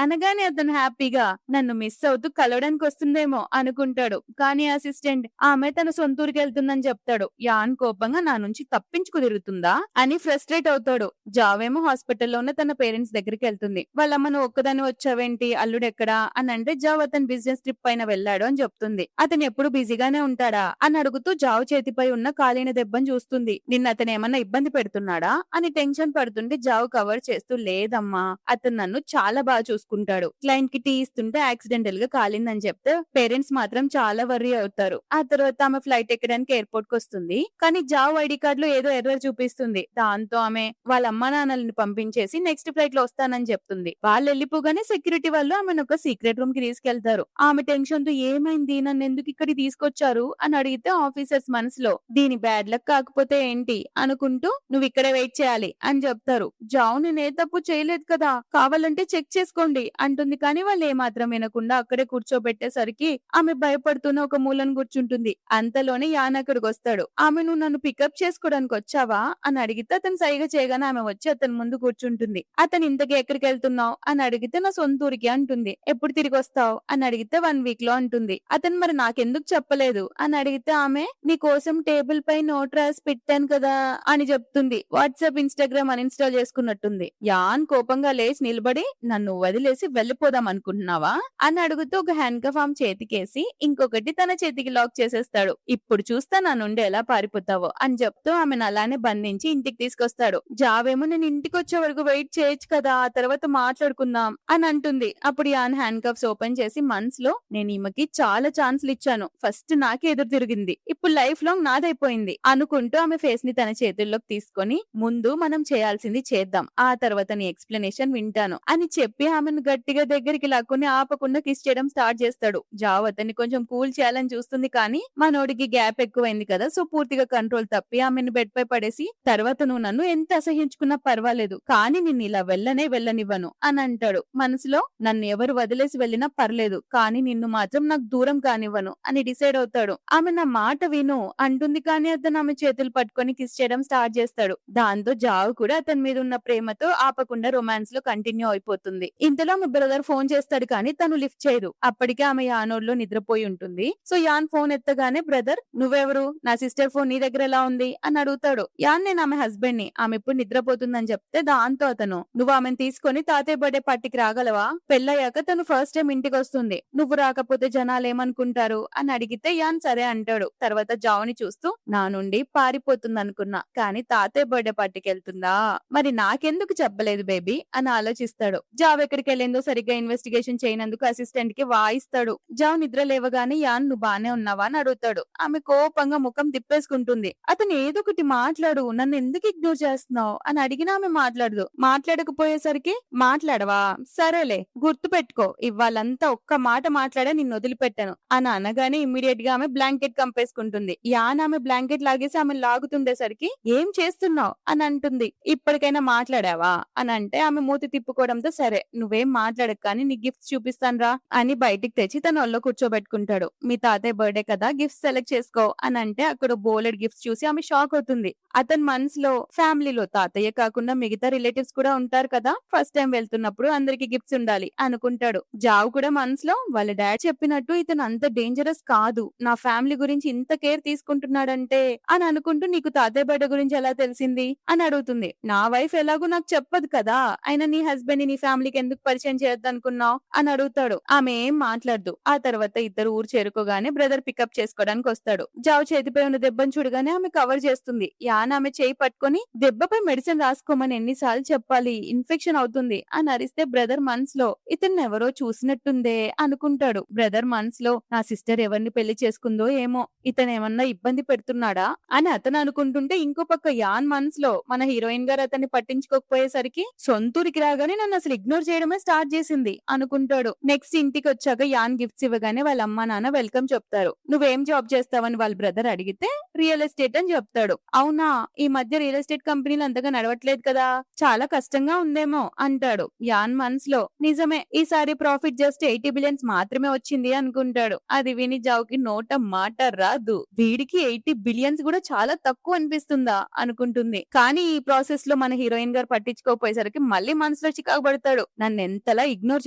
అనగానే అతను హ్యాపీగా నన్ను మిస్ అవుతూ కలవడానికి వస్తుందేమో అనుకుంటాడు. కానీ అసిస్టెంట్ ఆమె తన సొంతూరికి వెళ్తుందని చెప్తాడు. యాన్ కోపంగా నా నుంచి తప్పించుకు తిరుగుతుందా అని ఫ్రస్ట్రేట్ అవుతాడు. జావేమో హాస్పిటల్లో ఉన్న తన పేరెంట్స్ దగ్గరికి వెళ్తుంది. వాళ్ళమ్మ నువ్వు ఒక్కదాన్ని వచ్చావేంటి అల్లుడు ఎక్కడా అని అంటే జావ్ అతను బిజినెస్ ట్రిప్ పైన వెళ్ళాడు అని చెప్తుంది. అతను ఎప్పుడు బిజీగానే ఉంటాడా అని అడుగుతూ జావ్ చేతిపై ఉన్న కాలిన దెబ్బను చూస్తుంది. నిన్న అతను ఏమన్నా ఇబ్బంది పెడుతున్నాడా అని టెన్షన్ పడుతుంటే జావ్ కవర్ చేస్తూ లేదమ్మా అతను నన్ను చాలా బాగా చూసుకుంటాడు, క్లయింట్ కి టీ ఇస్తుంటే యాక్సిడెంటల్ గా కాలిందని చెప్తే పేరెంట్స్ మాత్రం చాలా వర్రీ అవుతారు. ఆ తర్వాత ఆమె ఫ్లైట్ ఎక్కడానికి ఎయిర్పోర్ట్ కి వస్తుంది. కానీ జావ్ ఐడి కార్డ్ లో ఏదో ఎర్రర్ చూపిస్తుంది. దాంతో ఆమె వాళ్ళ అమ్మా నాన్నల్ని పంపించేసి నెక్స్ట్ ఫ్లైట్ లో వస్తానని చెప్తుంది. వాళ్ళు వెళ్ళిపోగానే సెక్యూరిటీ వాళ్ళు ఆమెను ఒక సీక్రెట్ రూమ్ కి తీసుకెళ్తారు. ఆమె టెన్షన్ తో ఏమైంది నన్ను ఎందుకు ఇక్కడికి తీసుకొచ్చారు అని అడిగితే ఆఫీసర్స్ మనసులో దీని బ్యాడ్ లక్ కాకపోతే ఏంటి అనుకుంటూ నువ్వు ఇక్కడే వెయిట్ చేయాలి అని చెప్తారు. జావ్ నేనే తప్పు చేయలేదు కదా కావాలంటే చెక్ చేసుకోండి అంటుంది. కానీ వాళ్ళు ఏమాత్రం వినకుండా అక్కడే కూర్చోబెట్టేసరికి ఆమె భయపడుతూనే ఒక మూలను కూర్చుంటుంది. అంతలోనే యాన్ అక్కడికి వస్తాడు. ఆమె నువ్వు నన్ను పికప్ చేసుకోవడానికి వచ్చావా అని అడిగితే అతను సైగ చేయగానే ఆమె వచ్చి అతని ముందు కూర్చుంటుంది. అతను ఇంతకీ ఎక్కడికి వెళ్తున్నావు అని అడిగితే నా సొంత ఊరికి అంటుంది. ఎప్పుడు తిరిగి వస్తావు అని అడిగితే 1 వీక్ లో అంటుంది. అతను మరి నాకెందుకు చెప్పలేదు అని అడిగితే ఆమె నీ కోసం టేబుల్ పై నోట్ రాసి పెట్టాను కదా అని చెప్తుంది. వాట్సాప్ ఇన్స్టాగ్రామ్ అన్ఇన్స్టాల్ చేసుకున్నట్టుంది. యాన్ కోపంగా లేచి నిలబడి నన్ను వదిలేసి వెళ్ళిపోదాం అనుకుంటున్నావా అని అడుగుతూ ఒక హ్యాండ్ కఫ్ ఆమె చేతికేసి ఇంకొకటి తన చేతికి లాక్ చేసేస్తాడు. ఇప్పుడు చూస్తా నా నుండి ఎలా పారిపోతావో అని చెప్తూ ఆమెను అలానే బంధించి ఇంటికి తీసుకొస్తాడు. జావేమో నేను ఇంటికి వచ్చే వరకు వెయిట్ చేయొచ్చు కదా ఆ తర్వాత మాట్లాడుకుందాం అని అంటుంది. అప్పుడు యాన్ హ్యాండ్ కఫ్స్ ఓపెన్ చేసి మనసులో నేను ఈమెకి చాలా చాలా ఛాన్స్‌లు ఇచ్చాను. ఫస్ట్ నాకే ఎదురు తిరిగింది. ఇప్పుడు లైఫ్ లాంగ్ నాదైపోయింది అనుకుంటూ ఆమె ఫేస్ ని తన చేతుల్లోకి తీసుకొని, ముందు మనం చేయాల్సింది చేద్దాం. ఆ తర్వాత నీ ఎక్స్‌ప్లనేషన్ వింటాను అని చెప్పి ఆమెను గట్టిగా దగ్గరికి లాక్కొని ఆపకుండా కిస్ చేయడం స్టార్ట్ చేస్తాడు. జావ్ అతన్ని కొంచెం కూల్ చేయాలని చూస్తుంది కానీ మనోడికి గ్యాప్ ఎక్కువైంది కదా! సో పూర్తిగా కంట్రోల్ తప్పి ఆమెను బెడ్ పై పడేసి, తర్వాత నువ్వు నన్ను ఎంత అసహ్యించుకున్నా పర్వాలేదు. కానీ నిన్నిలా వెళ్ళనివ్వను అని అంటాడు. మనసులో నన్ను ఎవరు వదిలేసి వెళ్ళినా పర్లేదు. కానీ నిన్ను మాత్రం నాకు దూరం కానివ్వను అని డిసైడ్ అవుతాడు. ఆమె నా మాట విను అంటుంది కానీ అతను ఆమె చేతులు పట్టుకొని కిస్ చేయడం స్టార్ట్ చేస్తాడు. దాంతో జావ్ కూడా అతని మీద ఉన్న ప్రేమతో ఆపకుండా రొమాన్స్ లో కంటిన్యూ అయిపోతుంది. ఇంతలో ఆమె బ్రదర్ ఫోన్ చేస్తాడు కానీ తను లిఫ్ట్ చేయదు. అప్పటికే ఆమె యానోడ్ లో నిద్రపోయి ఉంటుంది. సో యాన్ ఫోన్ ఎత్తగానే బ్రదర్ నువ్వెవరు, నా సిస్టర్ ఫోన్ నీ దగ్గర ఎలా ఉంది అని అడుగుతాడు. యాన్ నేను ఆమె హస్బెండ్ ని, ఆమె ఇప్పుడు నిద్రపోతుందని చెప్తే దాంతో అతను నువ్వు ఆమెను తీసుకొని తాతయ్య బర్త్డే పార్టీకి రాగలవా, పెళ్ళయ్యాక తను ఫస్ట్ టైం ఇంటికి వస్తుంది, నువ్వు రాకపోతే జనాలు ఏమనుకుంటారు అని అడిగితే యాన్ సరే అంటాడు. తర్వాత జావ్ని చూస్తూ నా నుండి పారిపోతుంది అనుకున్నా కానీ తాతయ్య బర్త్డే పార్టీకి వెళ్తుందా, మరి నాకెందుకు చెప్పలేదు బేబీ అని ఆలోచిస్తాడు. జావ్ ఎక్కడికి వెళ్ళిందో సరిగ్గా ఇన్వెస్టిగేషన్ చేయనందుకు అసిస్టెంట్ కి వాయిస్తాడు. జావ్ నిద్ర లేవగానే యాన్ నువ్వు బానే ఉన్నావా అని అడుగుతాడు. ఆమె కోపంగా ముఖం తిప్పేసుకుంటుంది. అతను ఏదో ఒకటి మాట్లాడు, నన్ను ఎందుకు ఇగ్నోర్ చేస్తున్నావు అని అడిగినా ఆమె మాట్లాడదు. మాట్లాడకపోయేసరికి మాట్లాడవా, సరేలే గుర్తు పెట్టుకో ఇవాళంతా ఒక్క మాట మాట్లాడా నిన్ను వదిలిపెట్టాను అని అనగానే ఇమ్మీడియట్ గా ఆమె బ్లాంకెట్ కంపేసుకుంటుంది. యాన్ ఆమె బ్లాంకెట్ లాగేసి ఆమె లాగుతుండేసరికి ఏం చేస్తున్నావు అని అంటుంది. ఇప్పటికైనా మాట్లాడావా అని అంటే ఆమె మూతి తిప్పుకోవడంతో సరే నువ్వేం మాట్లాడక కానీ నీ గిఫ్ట్స్ చూపిస్తాను రా అని బయటికి తెచ్చి తన ఒళ్ళో కూర్చోబెట్టుకుంటాడు. మీ తాతయ్య బర్త్డే కదా గిఫ్ట్స్ సెలెక్ట్ చేసుకో అని అంటే అక్కడ బోలెడ్ గిఫ్ట్స్ చూసి ఆమె షాక్ అవుతుంది. అతని మనసులో ఫ్యామిలీలో తాతయ్య కాకుండా మిగతా రిలేటివ్స్ కూడా ఉంటారు కదా, ఫస్ట్ టైం వెళ్తున్నప్పుడు అందరికి గిఫ్ట్స్ ఉండాలి అనుకుంటాడు. జావ్ కూడా మనసులో వాళ్ళ డాడ్ చెప్పినట్టు ఇతను అంత డేంజరస్ కాదు, నా ఫ్యామిలీ గురించి ఇంత కేర్ తీసుకుంటున్నాడంటే అని అనుకుంటూ నీకు తాతయ్య బర్త్డే గురించి ఎలా తెలిసింది అని అడుగుతుంది. నా వైఫ్ ఎలాగో నాకు చెప్పదు కదా, అయినా నీ హస్బెండ్ ని నీ ఫ్యామిలీకి ఎందుకు పరిచయం చేయొద్దు అనుకున్నావు అని అడుగుతాడు. ఆమె ఏం మాట్లాడదు. ఆ తర్వాత ఇద్దరు ఊరు చేరుకోగానే బ్రదర్ పికప్ చేసుకోవడానికి వస్తాడు. జావ్ చేతిపై ఉన్న దెబ్బను చూడగానే ఆమె కవర్ చేస్తుంది. యాన్ ఆమె చేయి పట్టుకొని దెబ్బపై మెడిసిన్ రాసుకోమని ఎన్నిసార్లు చెప్పాలి, ఇన్ఫెక్షన్ అవుతుంది అని అరిస్తే బ్రదర్ మనసులో ఇతన్ని ఎవరో చూసినట్టుందే అనుకుంటాడు. బ్రదర్ మనసులో నా సిస్టర్ ఎవరిని పెళ్లి చేసుకుందో ఏమో, ఇతను ఏమన్నా ఇబ్బంది పెడుతున్నాడా అని అతను అనుకుంటుంటే ఇంకో పక్క యాన్ మనసులో మన హీరోయిన్ గారు అతన్ని పట్టించుకోకపోయేసరికి సొంతూరికి రాగానే నన్ను అసలు ఇగ్నోర్ చేయడమే స్టార్ట్ చేసింది అనుకుంటాడు. నెక్స్ట్ ఇంటికి వచ్చాక యాన్ గిఫ్ట్స్ ఇవ్వగానే వాళ్ళ అమ్మా నాన్న వెల్కమ్ చెప్తారు. నువ్వేం జాబ్ చేస్తావని వాళ్ళ బ్రదర్ అడిగితే రియల్ ఎస్టేట్ అని చెప్తాడు. అవునా, ఈ మధ్య రియల్ ఎస్టేట్ కంపెనీలు అంతగా నడవట్లేదు కదా, చాలా కష్టంగా ఉందేమో అంటాడు. యాన్ మనసులో నిజమే, ఈసారి ప్రాఫిట్ జస్ట్ 80 బిలియన్స్ మాత్రమే వచ్చింది అనుకుంటాడు. అది విని జావ్కి నోట మాట రాదు. వీడికి 80 బిలియన్స్ కూడా చాలా తక్కువ అనిపిస్తుందా అనుకుంటుంది. కానీ ఈ ప్రాసెస్ లో మన హీరోయిన్ గారు పట్టించుకోపోయేసరికి మళ్ళీ మనసులో చికాకు పడతాడు. నన్ను ఎంతలా ఇగ్నోర్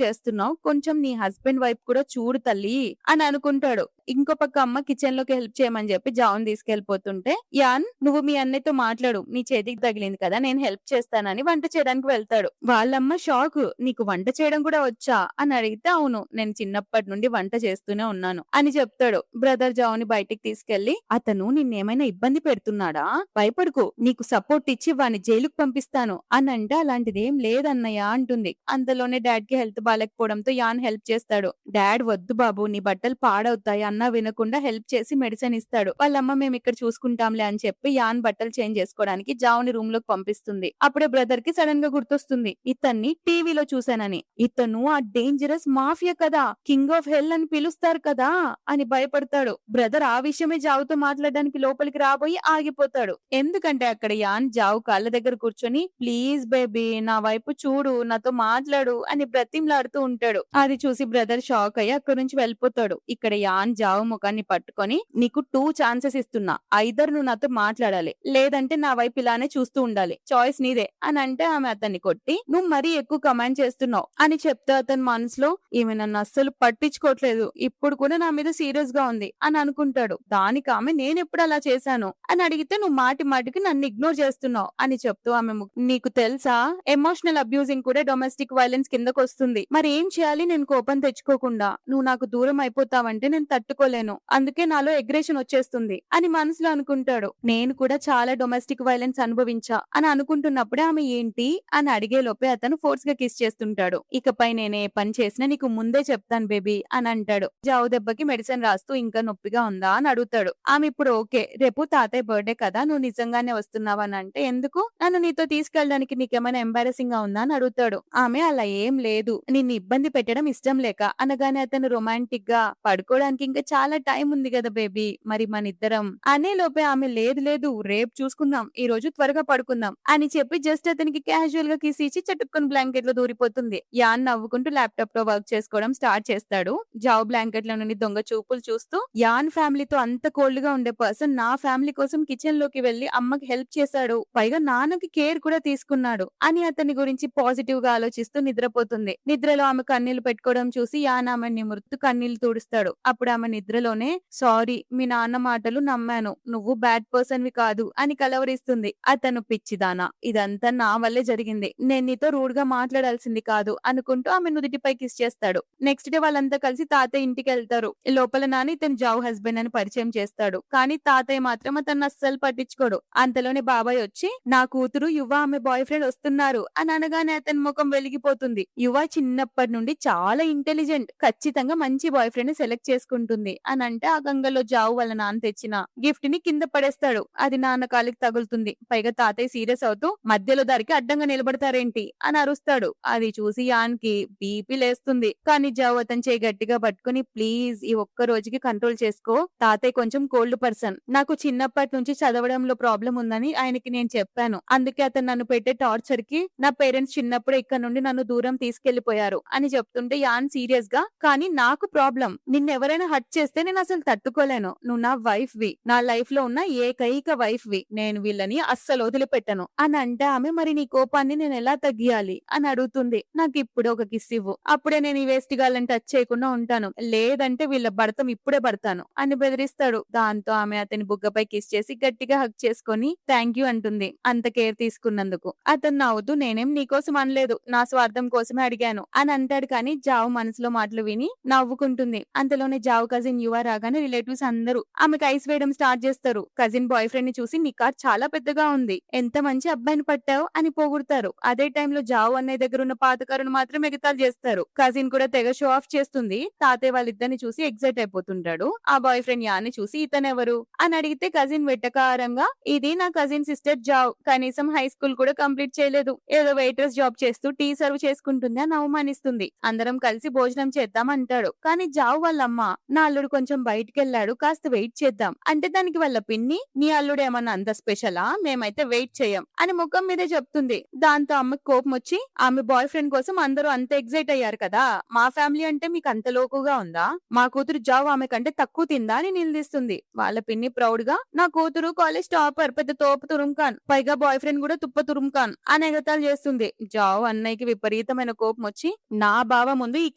చేస్తున్నావు, కొంచెం నీ హస్బెండ్ వైపు కూడా చూడు తల్లి అని అనుకుంటాడు. ఇంకో పక్క అమ్మ కిచెన్ లోకి హెల్ప్ చేయమని చెప్పి జావ్ని తీసుకెళ్లిపోతుంటే యాన్ నువ్వు మీ అన్నయ్యతో మాట్లాడు, నీ చేతికి తగిలింది కదా నేను హెల్ప్ చేస్తానని వంట చేయడానికి వెళ్తాడు. వాళ్ళమ్మ షాక్, నీకు వంట చేయడం కూడా వచ్చా అని అడిగితే అవును నేను చిన్నప్పటి నుండి వంట చేస్తూనే ఉన్నాను అని చెప్తాడు. బ్రదర్ జావ్ని బయటికి తీసుకెళ్లి అతను నిన్నేమైనా ఇబ్బంది పెడుతున్నాడా, భయపడుకో నీకు సపోర్ట్ ఇచ్చి వాడిని జైలుకు పంపిస్తాను అని అంటే అలాంటిది ఏం లేదన్నయ్య అంటుంది. అంతలోనే డాడ్ కి హెల్త్ బాగాలేకపోవడంతో యాన్ హెల్ప్ చేస్తాడు. డాడ్ వద్దు బాబు నీ బట్టలు పాడవుతాయి అన్నా వినకుండా హెల్ప్ చేసి మెడిసిన్ ఇస్తాడు. వాళ్ళమ్మ మేము ఇక్కడ చూసుకుంటాంలే అని చెప్పి యాన్ బట్టలు చేంజ్ చేసుకోవడానికి జావ్ని రూమ్ లోకి పంపిస్తుంది. అప్పుడే బ్రదర్ కి సడన్ గా గుర్తొస్తుంది ఇతన్ని టీవీలో చూసానని, ఇతను ఆ డేంజరస్ మాఫియా కదా, కింగ్ ఆఫ్ హెల్ అని పిలుస్తారు కదా అని భయపడతాడు. బ్రదర్ ఆ విషయమే జావ్తో మాట్లాడడానికి లోపలికి రాబోయి ఆగిపోతాడు. ఎందుకంటే అక్కడ యాన్ జావ్ కాళ్ళ దగ్గర కూర్చొని ప్లీజ్ బేబీ నా వైపు చూడు, నాతో మాట్లాడు అని బ్రతిమలాడుతూ ఉంటాడు. అది చూసి బ్రదర్ షాక్ అయ్యి అక్కడి నుంచి వెళ్ళిపోతాడు. ఇక్కడ యాన్ జావ్ ముఖాన్ని పట్టుకొని నీకు 2 ఛాన్సెస్ ఇస్తున్నా, ఐదర్ నువ్వు నాతో మాట్లాడాలి లేదంటే నా వైపు ఇలానే చూస్తూ ఉండాలి, చాయిస్ నీదే అని అంటే ఆమె అతన్ని కొట్టి నువ్వు మరీ ఎక్కువ కమాండ్ చేస్తున్నావు అని చెప్తే అతని మనసులో ఈమె నన్ను అస్సలు పట్టించుకోవట్లేదు, ఇప్పుడు కూడా నా మీద సీరియస్ గా ఉంది అని అనుకుంటాడు. దానికి ఆమె నేను ఎప్పుడు అలా చేశాను అని అడిగితే నువ్వు మాటి మాటికి నన్ను ఇగ్నోర్ చేస్తున్నావు అని చెప్తూ ఆమె నీకు తెలుసా ఎమోషనల్ అబ్యూజింగ్ కూడా డొమెస్టిక్ వైలెన్స్ కిందకు వస్తుంది, మరి ఏం చేయాలి నేను కోపం తెచ్చుకోకుండా, నువ్వు నాకు దూరం అయిపోతావంటే నేను తట్టుకోలేను, అందుకే నాలో ఎగ్రెషన్ వచ్చేస్తుంది అని మనసులో అనుకుంటాడు. నేను కూడా చాలా డొమెస్టిక్ వైలెన్స్ అనుభవించా అని అనుకుంటున్నప్పుడే ఆమె ఏంటి అని అడిగే లోపే అతను ఫోర్స్ గా కిస్ చేస్తుంటాడు. ఇకపై నేనే పని చేసినా నీకు ముందే చెప్తాను బేబీ అని అంటాడు. జావు దెబ్బకి మెడిసిన్ రాస్తూ ఇంకా నొప్పిగా ఉందా అని అడుగుతాడు. ఆమె ఇప్పుడు ఓకే. రేపు తాతయ్య బర్త్‌డే కదా! నువ్వు నిజంగానే వస్తున్నావా అనంటే, ఎందుకు? నన్ను నీతో తీసుకెళ్ళడానికి నీకేమైనా ఎంబారసింగ్‌గా ఉందా అని అడుగుతాడు. ఆమె అలా ఏం లేదు. నిన్ను ఇబ్బంది పెట్టడం ఇష్టం లేక అనగానే అతను రొమాంటిక్‌గా పడుకోవడానికి ఇంకా చాలా టైం ఉంది గదా బేబీ! మరి మనిద్దరం అనే లోపే ఆమె లేదు లేదు రేపు చూసుకుందాం. ఈరోజు త్వరగా పడుకుందాం అని చెప్పి జస్ట్ అతనికి క్యాజువల్‌గా కిస్ ఇచ్చి చటుక్కున బ్లాంకెట్‌లో దూరిపోతుంది. యాన్ నవ్వుకుంటూ ల్యాప్‌టాప్‌లో వర్క్ చేసుకోవడం స్టార్ట్ చేస్తాడు. జావ్ బ్లాంకెట్‌లో నుండి దొంగ చూపులు చూస్తూ యాన్ ఫ్యామిలీతో అంత కోల్డ్‌గా ఉండే పర్సన్ నా ఫ్యామిలీ కోసం కిచెన్‌లోకి వెళ్లి అమ్మకి హెల్ప్ చేశాడు. పైగా నాన్నకి కేర్ కూడా తీసుకున్నాడు అని అతని గురించి పాజిటివ్‌గా ఆలోచిస్తూ నిద్రపోతుంది. నిద్రలో ఆమె కన్నీళ్లు పెట్టుకోవడం చూసి యాన్ ఆమెని నిమురుతూ కన్నీళ్లు తుడుస్తాడు. అప్పుడు ఆమె నిద్రలోనే సారీ మీ నాన్న మాటలు నమ్మాను. నువ్వు బ్యాడ్ పర్సన్‌వి కాదు అని కలవరిస్తుంది. అతను పిచ్చిదానా ఇదంతా నా వల్లే జరిగింది. నేను నీతో రూడ్‌గా మాట్లాడాల్సింది కాదు అనుకుంటూ ఆమె నుదిటిపై కిస్ చేస్తాడు. నెక్స్ట్ డే వాళ్ళంతా కలిసి తాతయ్య ఇంటికెళ్తారు. లోపల నాని ఇతను జావ్ హస్బెండ్ అని పరిచయం చేస్తాడు. కానీ తాతయ్య మాత్రం అతన్ని అస్సలు పట్టించుకోడు. అంతలోనే బాబాయ్ వచ్చి నా కూతురు యువ ఆమె బాయ్ ఫ్రెండ్ వస్తున్నారు అని అనగానే అతని ముఖం వెలిగిపోతుంది. యువ చిన్నప్పటి నుండి చాలా ఇంటెలిజెంట్. ఖచ్చితంగా మంచి బాయ్ ఫ్రెండ్ ని సెలెక్ట్ చేసుకుంటుంది అని అంటే ఆ గంగలో జావు వాళ్ళ నాన్న తెచ్చిన గిఫ్ట్ ని కింద పడేస్తాడు. అది నాన్న కాలికి తగులుతుంది. పైగా తాతయ్య సీరియస్ అవుతూ మధ్యలో దారికి అడ్డంగా నిలబడతారేంటి అని అరుస్తాడు. అది చూసి యాన్ కి బీపీ లేస్తుంది. కానీ జావ్ అతని చేయి గట్టిగా పట్టుకుని ప్లీజ్ ఈ ఒక్క రోజుకి కంట్రోల్ చేసుకో. తాతయ్య కొంచెం కోల్డ్ పర్సన్. నాకు చిన్నప్పటి నుంచి చదవడంలో ప్రాబ్లం ఉందని ఆయనకి నేను చెప్పాను. అందుకే అతను నన్ను పెట్టే టార్చర్ కి నా పేరెంట్స్ చిన్నప్పుడే ఇక్కడ నుండి నన్ను దూరం తీసుకెళ్లిపోయారు అని చెప్తుంటే యాన్ సీరియస్ గా కానీ నాకు ప్రాబ్లం. నిన్నెవరైనా హర్ట్ చేస్తే నేను అసలు తట్టుకోలేను. నువ్వు నా వైఫ్ వి. నా లైఫ్ లో ఉన్న ఏకైక వైఫ్ వి. నేను వీళ్ళని అస్సలు వదిలిపెట్టను అని అంటే ఆమె మరి నీ కోపాన్ని నేను ఎలా తగ్గియాలి అని అడుగుతుంది. నాకు ఇప్పుడు ఒక కిస్ ఇవ్వు. అప్పుడే నేను ఈ వేస్ట్ గాళ్ళని టచ్ చేయకుండా ఉంటాను. లేదంటే వీళ్ళ భర్తం ఇప్పుడే పడతాను అని బెదిరిస్తాడు. దాంతో ఆమె అతని బుగ్గపై కిస్ చేసి గట్టిగా హగ్ చేసుకొని థ్యాంక్ యూ అంటుంది. అంత కేర్ తీసుకున్నందుకు. అతను నవ్వుతూ నేనేం నీకోసం అనలేదు. నా స్వార్థం కోసమే అడిగాను అని అంటాడు. కానీ జావు మనసులో మాటలు విని నవ్వుకుంటుంది. అంతలోనే జావు కజిన్ యువ రాగానే రిలేటివ్స్ అందరూ ఆమెకు ఐస్ వేయడం స్టార్ట్ చేస్తారు. కజిన్ బాయ్ ఫ్రెండ్ ని చూసి నీ కార్ చాలా పెద్దగా ఉంది. ఎంత మంచి అబ్బాయిని పట్టావు అని పొగుడుతారు. అదే టైంలో జావు అన్నయ్య దగ్గర ఉన్న పాత కారును మాత్రం ఎగతాళి చేస్తారు. కజిన్ కూడా తెగ షో ఆఫ్ చేస్తుంది. తాతయ్య వాళ్ళిద్దరిని చూసి ఎగ్జైట్ అయిపోతుంటాడు. ఆ బాయ్ ఫ్రెండ్ యాని చూసి ఇతనెవరు అని అడిగితే కజిన్ వెట్టకారంగా ఇది నా కజిన్ సిస్టర్ జావ్. కనీసం హై స్కూల్ కూడా కంప్లీట్ చేయలేదు. ఏదో వెయిట్రెస్ జాబ్ చేస్తూ టీ సర్వ్ చేసుకుంటుంది అని అవమానిస్తుంది. అందరం కలిసి భోజనం చేద్దాం అంటాడు. కానీ జావ్ వాళ్ళమ్మ నా అల్లుడు కొంచెం బయటికెళ్లాడు కాస్త వెయిట్ చేద్దాం అంటే దానికి వాళ్ళ పిన్ని నీ అల్లుడు ఏమన్నా అంత స్పెషలా మేమైతే వెయిట్ చేయం అని ముఖం మీదే చెప్తుంది. దాంతో అమ్మకి కోపం వచ్చి ఆమె బాయ్ ఫ్రెండ్ కోసం అందరూ అంత ఎగ్జైట్ అయ్యారు కదా మా ఫ్యామిలీ అంటే మీకు అంత లోకుగా ఉందా మా కూతురు జావ్ ఆమె కంటే తక్కువ తిందా అని నిలదీస్తుంది. వాళ్ళ పిన్ని ప్రౌడ్ గా నా కూతురు కాలేజ్ టాపర్ పెద్ద తోపు తురుంఖాన్ పైగా బాయ్ ఫ్రెండ్ కూడా తుప్ప తురుంఖాన్ అని ఎగతాలు చేస్తుంది. జావ్ అన్నయ్యకి విపరీతమైన కోపం వచ్చి నా బావ ముందు ఈ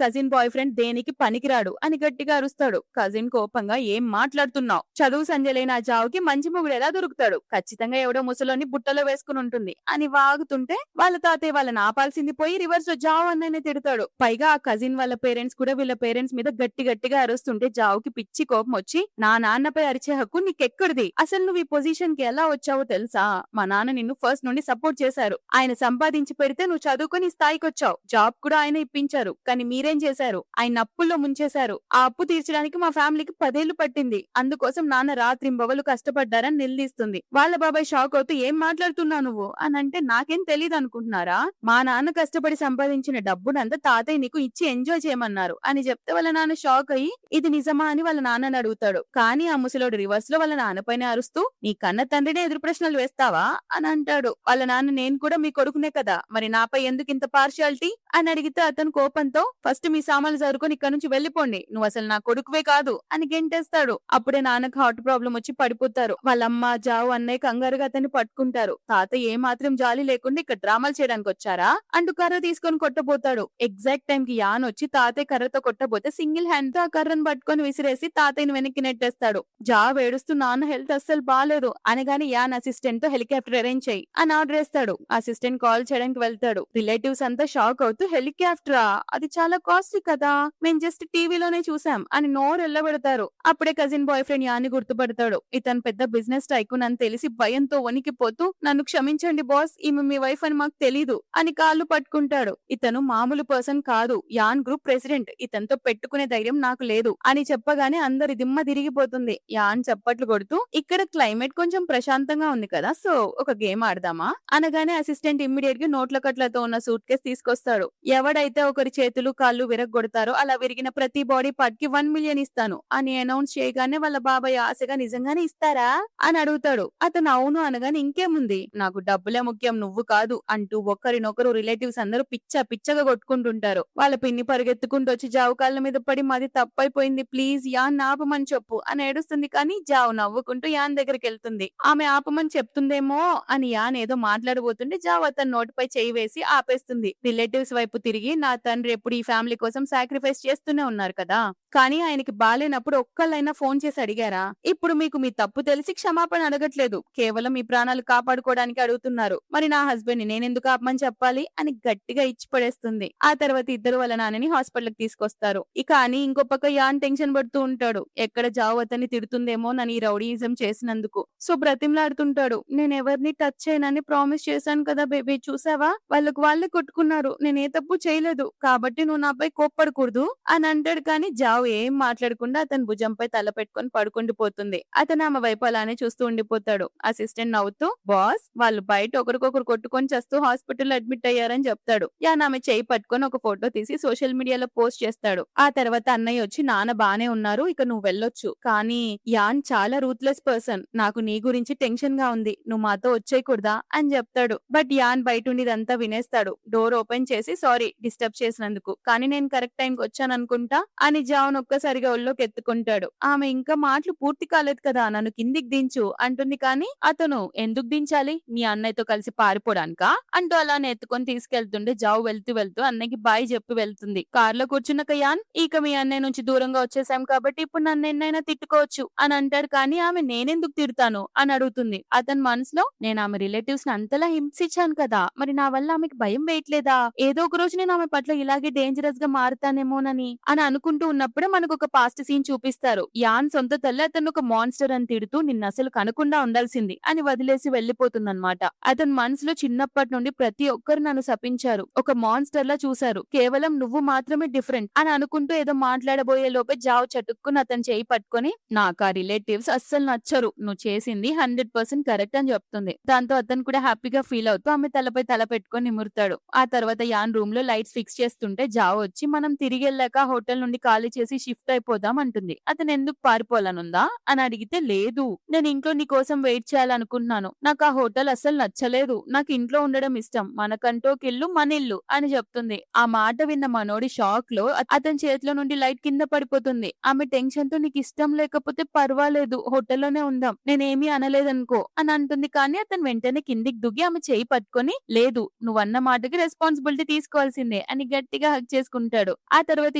కజిన్ బాయ్ ఫ్రెండ్ దేనికి పనికిరాడు అని గట్టిగా అరుస్తాడు. కజిన్ కోపంగా ఏం మాట్లాడుతున్నావు చదువు సంజయ్ ఆ జావుకి మంచి మొగుడు ఎలా దొరుకుతాడు ఖచ్చితంగా ఎవడో ముసలోని బుట్టలో వేసుకుని ఉంటుంది అని వాగుతుంటే వాళ్ళ తాతయ్య వాళ్ళని ఆపాల్సింది పోయి రివర్స్ లో జావ్ అన్నయ్యనే తిడతాడు. పైగా ఆ కజిన్ వాళ్ళ పేరెంట్స్ కూడా వీళ్ళ పేరెంట్స్ మీద గట్టిగా అరుస్తుంటే జావుకి పిచ్చి కోపం వచ్చి నా నాన్నపై అరిచే హక్కు నీకెక్కడిది అసలు నువ్వు ఈ పొజిషన్ కి ఎలా వచ్చావో తెలుసా మా నాన్న నిన్ను ఫస్ట్ నుండి సపోర్ట్ చేశారు. ఆయన సంపాదించి పెడితే నువ్వు చదువుకొని ఈ స్థాయికి వచ్చావు. జాబ్ కూడా ఆయన ఇప్పించారు. కానీ మీరేం చేశారు ఆయన అప్పుల్లో ముంచేశారు. ఆ అప్పు తీర్చడానికి మా ఫ్యామిలీకి 10 ఏళ్లు పట్టింది. అందుకోసం నాన్న రాత్రింబవలు కష్టపడ్డారని నిలదీస్తుంది. వాళ్ళ బాబాయ్ షాక్ అవుతూ ఏం మాట్లాడుతున్నావు నువ్వు అని అంటే నాకేం తెలియదు అనుకుంటున్నారా మా నాన్న కష్టపడి సంపాదించిన డబ్బునంతా తాతయ్య నీకు ఇచ్చి ఎంజాయ్ చేయమన్నారు అని చెప్తే వాళ్ళ నాన్న షాక్ అయ్యి ఇది నిజమా అని వాళ్ళ నాన్నని అడుగుతాడు. కానీ ఆ ముసలోడు రివర్స్ లో వాళ్ళ నాన్నపైన అరుస్తూ నీ కన్న తండ్రినే ఎదురు ప్రశ్నలు వేస్తావా అని అంటాడు. వాళ్ళ నాన్న నేను కూడా మీ కొడుకునే కదా మరి నాపై ఎందుకు ఇంత పార్షియాలిటీ అని అడిగితే అతను కోపంతో ఫస్ట్ మీ సామాన్లు సరుకొని ఇక్కడ నుంచి వెళ్లిపోండి నువ్వు అసలు నా కొడుకువే కాదు అని గెంటేస్తాడు. అప్పుడే నాన్నకు హార్ట్ ప్రాబ్లం వచ్చి పడిపోతారు. వాళ్ళమ్మ జావు అన్నయ్య కంగారుగా అతన్ని పట్టుకుంటారు. తాతయ్య ఏ మాత్రం జాలి లేకుండా ఇక్కడ డ్రామాలు చేయడానికి వచ్చారా అంటూ కర్ర తీసుకొని కొట్టబోతాడు. ఎగ్జాక్ట్ టైం కి యాన్ వచ్చి తాతయ్య కర్రతో కొట్టబోతే సింగిల్ హ్యాండ్ తో ఆ కర్రను పట్టుకొని విసిరేసి తాతయ్యని వెనక్కి నెట్టేస్తాడు. జావ్ ఏడుస్తూ నాన్న హెల్త్ అస్సలు బాలేదు అనగానే యాన్ అసిస్టెంట్ తో హెలికాప్టర్ అరేంజ్ చేయి అని ఆర్డర్ వేస్తాడు. అసిస్టెంట్ కాల్ చేయడానికి వెళ్తాడు. రిలేటివ్స్ అంతా షాక్ అవుతూ హెలికాప్టరా అది చాలా కాస్ట్లీ కదా మేం జస్ట్ టీవీలోనే చూసాం అని నోరు ఎల్లబెడతారు. అప్పుడే కజిన్ బాయ్ ఫ్రెండ్ యాన్ని గుర్తుపడతాడు. ఇతను పెద్ద బిజినెస్ టైకూన్ అని తెలిసి భయంతో వణికిపోతూ నన్ను క్షమించండి బాస్ ఈమె మీ వైఫ్ అని మాకు తెలీదు అని కాళ్ళు పట్టుకుంటాడు. ఇతను మామూలు పర్సన్ కాదు యాన్ గ్రూప్ ప్రెసిడెంట్. ఇతనితో పెట్టుకునే తట్టుకునే ధైర్యం నాకు లేదు అని చెప్పగానే అందరి దిమ్మ తిరిగిపోతుంది. యాన్ చప్పట్లు కొడుతూ ఇక్కడ క్లైమేట్ కొంచెం ప్రశాంతంగా ఉంది కదా, సో ఒక గేమ్ ఆడదామా అనగానే అసిస్టెంట్ ఇమ్మీడియట్ గా నోట్ల కట్లతో ఉన్న సూట్ కేస్ తీసుకొస్తాడు. ఎవడైతే ఒకరి చేతులు కాళ్ళు విరగొడతారో అలా విరిగిన ప్రతి బాడీ పార్ట్ కి 1 మిలియన్ ఇస్తాను అని అనౌన్స్ చేయగానే వాళ్ళ బాబాయ్ ఆశగా నిజంగానే ఇస్తారా అని అడుగుతాడు. అతను అవును అనగానే ఇంకేముంది, నాకు డబ్బులే ముఖ్యం నువ్వు కాదు అంటూ ఒకరినొకరు రిలేటివ్స్ అందరూ పిచ్చగా కొట్టుకుంటుంటారు. వాళ్ళ పిన్ని పరిగెత్తుకుంటూ వచ్చి జావు కాళ్ళ మీద పడి మాది తప్పైపోయింది ప్లీజ్ యాన్ ఆపమని చెప్పు అని ఏడుస్తుంది. కానీ జావు నవ్వుకుంటూ యాన్ దగ్గరికి వెళ్తుంది. ఆమె ఆపమని చెప్తుందేమో అని యాన్ ఏదో మాట్లాడబోతుంటే జావు అతని నోటిపై చేయి వేసి ఆపేస్తుంది. రిలేటివ్స్ వైపు తిరిగి నా తండ్రి ఎప్పుడు ఈ ఫ్యామిలీ కోసం సాక్రిఫైస్ చేస్తూనే ఉన్నారు కదా, కానీ ఆయనకి బాలేనప్పుడు ఒక్కళ్ళైనా ఫోన్ చేసి అడిగారా? ఇప్పుడు మీకు మీ తప్పు తెలిసి క్షమాపణ అడగట్లేదు, కేవలం మీ ప్రాణాలు కాపాడుకోవడానికి అడుగుతున్నారు. మరి నా హస్బెండ్ ని నేనెందుకు ఆపమని చెప్పాలి అని గట్టిగా ఇచ్చి పడేస్తుంది. ఆ తర్వాత ఇద్దరు వాళ్ళ నాన్నని హాస్పిటల్ కి తీసుకొస్తారు. ఇక అని ఇంకో పక్క యాన్ టెన్షన్ పడుతూ ఉంటాడు. ఎక్కడ జావు అతన్ని తిడుతుందేమో నన్ను ఈ రౌడీయిజం చేసినందుకు. సో బ్రతిమలాడుతుంటాడు. నేను ఎవరిని టచ్ చేయనని ప్రామిస్ చేశాను కదా బేబీ, చూసావా వాళ్ళకు వాళ్ళే కొట్టుకున్నారు, నేనే తప్పు చేయలేదు, కాబట్టి నువ్వు నాపై కోప్పడకూడదు అని అంటాడు. కానీ జావు ఏం మాట్లాడకుండా అతని భుజంపై తల పెట్టుకొని పడుకుండిపోతుంది. అతను ఆమె వైపు అలానే చూస్తూ ఉండిపోతాడు. అసిస్టెంట్ నవ్వుతూ బాస్ వాళ్ళు బయట ఒకరికొకరు కొట్టుకొని చేస్తూ హాస్పిటల్ అడ్మిట్ అయ్యారని చెప్తాడు. యాన్ ఆమె చేయి పట్టుకొని ఒక ఫోటో తీసి సోషల్ మీడియాలో పోస్ట్ చేస్తాడు. ఆ తర్వాత అన్నయ్య వచ్చి నాన్న బానే ఉన్నారు, ఇక నువ్వు వెళ్ళొచ్చు, కానీ యాన్ చాలా రూత్లెస్ పర్సన్, నాకు నీ గురించి టెన్షన్ గా ఉంది, నువ్వు మాతో వచ్చేయకూడదా అని చెప్తాడు. బట్ యాన్ బయట ఉండి ఇదంతా వినేస్తాడు. డోర్ ఓపెన్ చేసి సారీ డిస్టర్బ్ చేసినందుకు, కానీ నేను కరెక్ట్ టైం కి వచ్చాను అనుకుంటా అని జాన్ ఒక్కసారిగా ఒళ్ళోకి ఎత్తుకుంటాడు. ఆమె ఇంకా మాటలు పూర్తి కాలేదు కదా, నన్ను కిందికి దించు అంటుంది. కానీ అతను ఎందుకు దించాలి, నీ అన్నయ్యతో కలిసి పారిపోవడానికా అంటూ అలానే ఎత్తుకొని తీసుకెళ్తుండే జావు వెళ్తూ అన్నయ్యకి బాయ్ చెప్పి వెళ్తుంది. కార్లో కూర్చున్న కయాన్ ఇక మీ అన్నయ్య నుంచి దూరంగా వచ్చేసాం కాబట్టి ఇప్పుడు నన్ను ఎన్నైనా తిట్టుకోవచ్చు అని అంటాడు. కానీ ఆమె నేనెందుకు తిడతాను అని అడుగుతుంది. అతని మనసులో నేను ఆమె రిలేటివ్స్ ని అంతలా హింసించాను కదా, మరి నా వల్ల ఆమెకి భయం వేయట్లేదా, ఏదో ఒక రోజు నేను ఆమె పట్ల ఇలాగే డేంజరస్ గా మారుతానేమోనని అని అనుకుంటూ ఉన్నప్పుడే మనకు ఒక పాస్ట్ సీన్ చూపిస్తారు. యాన్ సొంత తల్లి అతను ఒక మాన్స్టర్ అని తిడుతూ నిన్ను అసలు కనకుండా ఉండాల్సింది అని వదిలేసి వెళ్లిపోతుందన్నమాట. అతని మనసులో చిన్నప్పటి నుండి ప్రతి ఒక్కరు నన్ను శపించారు, ఒక మాన్స్టర్ లా చూశారు, కేవలం నువ్వు మాత్రమే డిఫరెంట్ అని అనుకుంటూ ఏదో మాట్లాడబోయే లోపే జావ్ చటుక్కుని అతని చేయి పట్టుకొని నాకు ఆ రిలేటివ్స్ అస్సలు నచ్చరు, నువ్వు చేసింది 100% కరెక్ట్ అని చెప్తుంది. దాంతో అతను కూడా హ్యాపీగా ఫీల్ అవుతూ ఆమె తలపై తల పెట్టుకొని నిమురుతాడు. ఆ తర్వాత యాన్ రూమ్ లో లైట్స్ ఫిక్స్ చేస్తుంటే జావ్ వచ్చి మనం తిరిగి వెళ్ళాక హోటల్ నుండి ఖాళీ చేసి షిఫ్ట్ అయిపోదాం అంటుంది. అతను ఎందుకు పారిపోవాలనుందా అని అడిగితే లేదు, నేను ఇంట్లో నీ కోసం వెయిట్ చేయాలనుకుంటున్నాను, నాకు ఆ హోటల్ అస్సలు నచ్చలేదు, నాకు ఇంట్లో ఉండడం ఇష్టం, మనకంటూ ఒక ఇల్లు మన ఇల్లు అని చెప్తుంది. ఆ మాట విన్న మనోడి షాక్ లో అతని చేతిలో నుండి లైట్ కింద పడిపోతుంది. ఆమె టెన్షన్ తో నీకు ఇష్టం లేకపోతే పర్వాలేదు హోటల్లోనే ఉందాం, నేనేమీ అనలేదనుకో అని అంటుంది. కానీ అతను వెంటనే కిందికి దుగ్గి ఆమె చేయి పట్టుకొని లేదు నువ్వన్న మాటకి రెస్పాన్సిబిలిటీ తీసుకోవాల్సిందే అని గట్టిగా హగ్ చేసుకుంటాడు. ఆ తర్వాత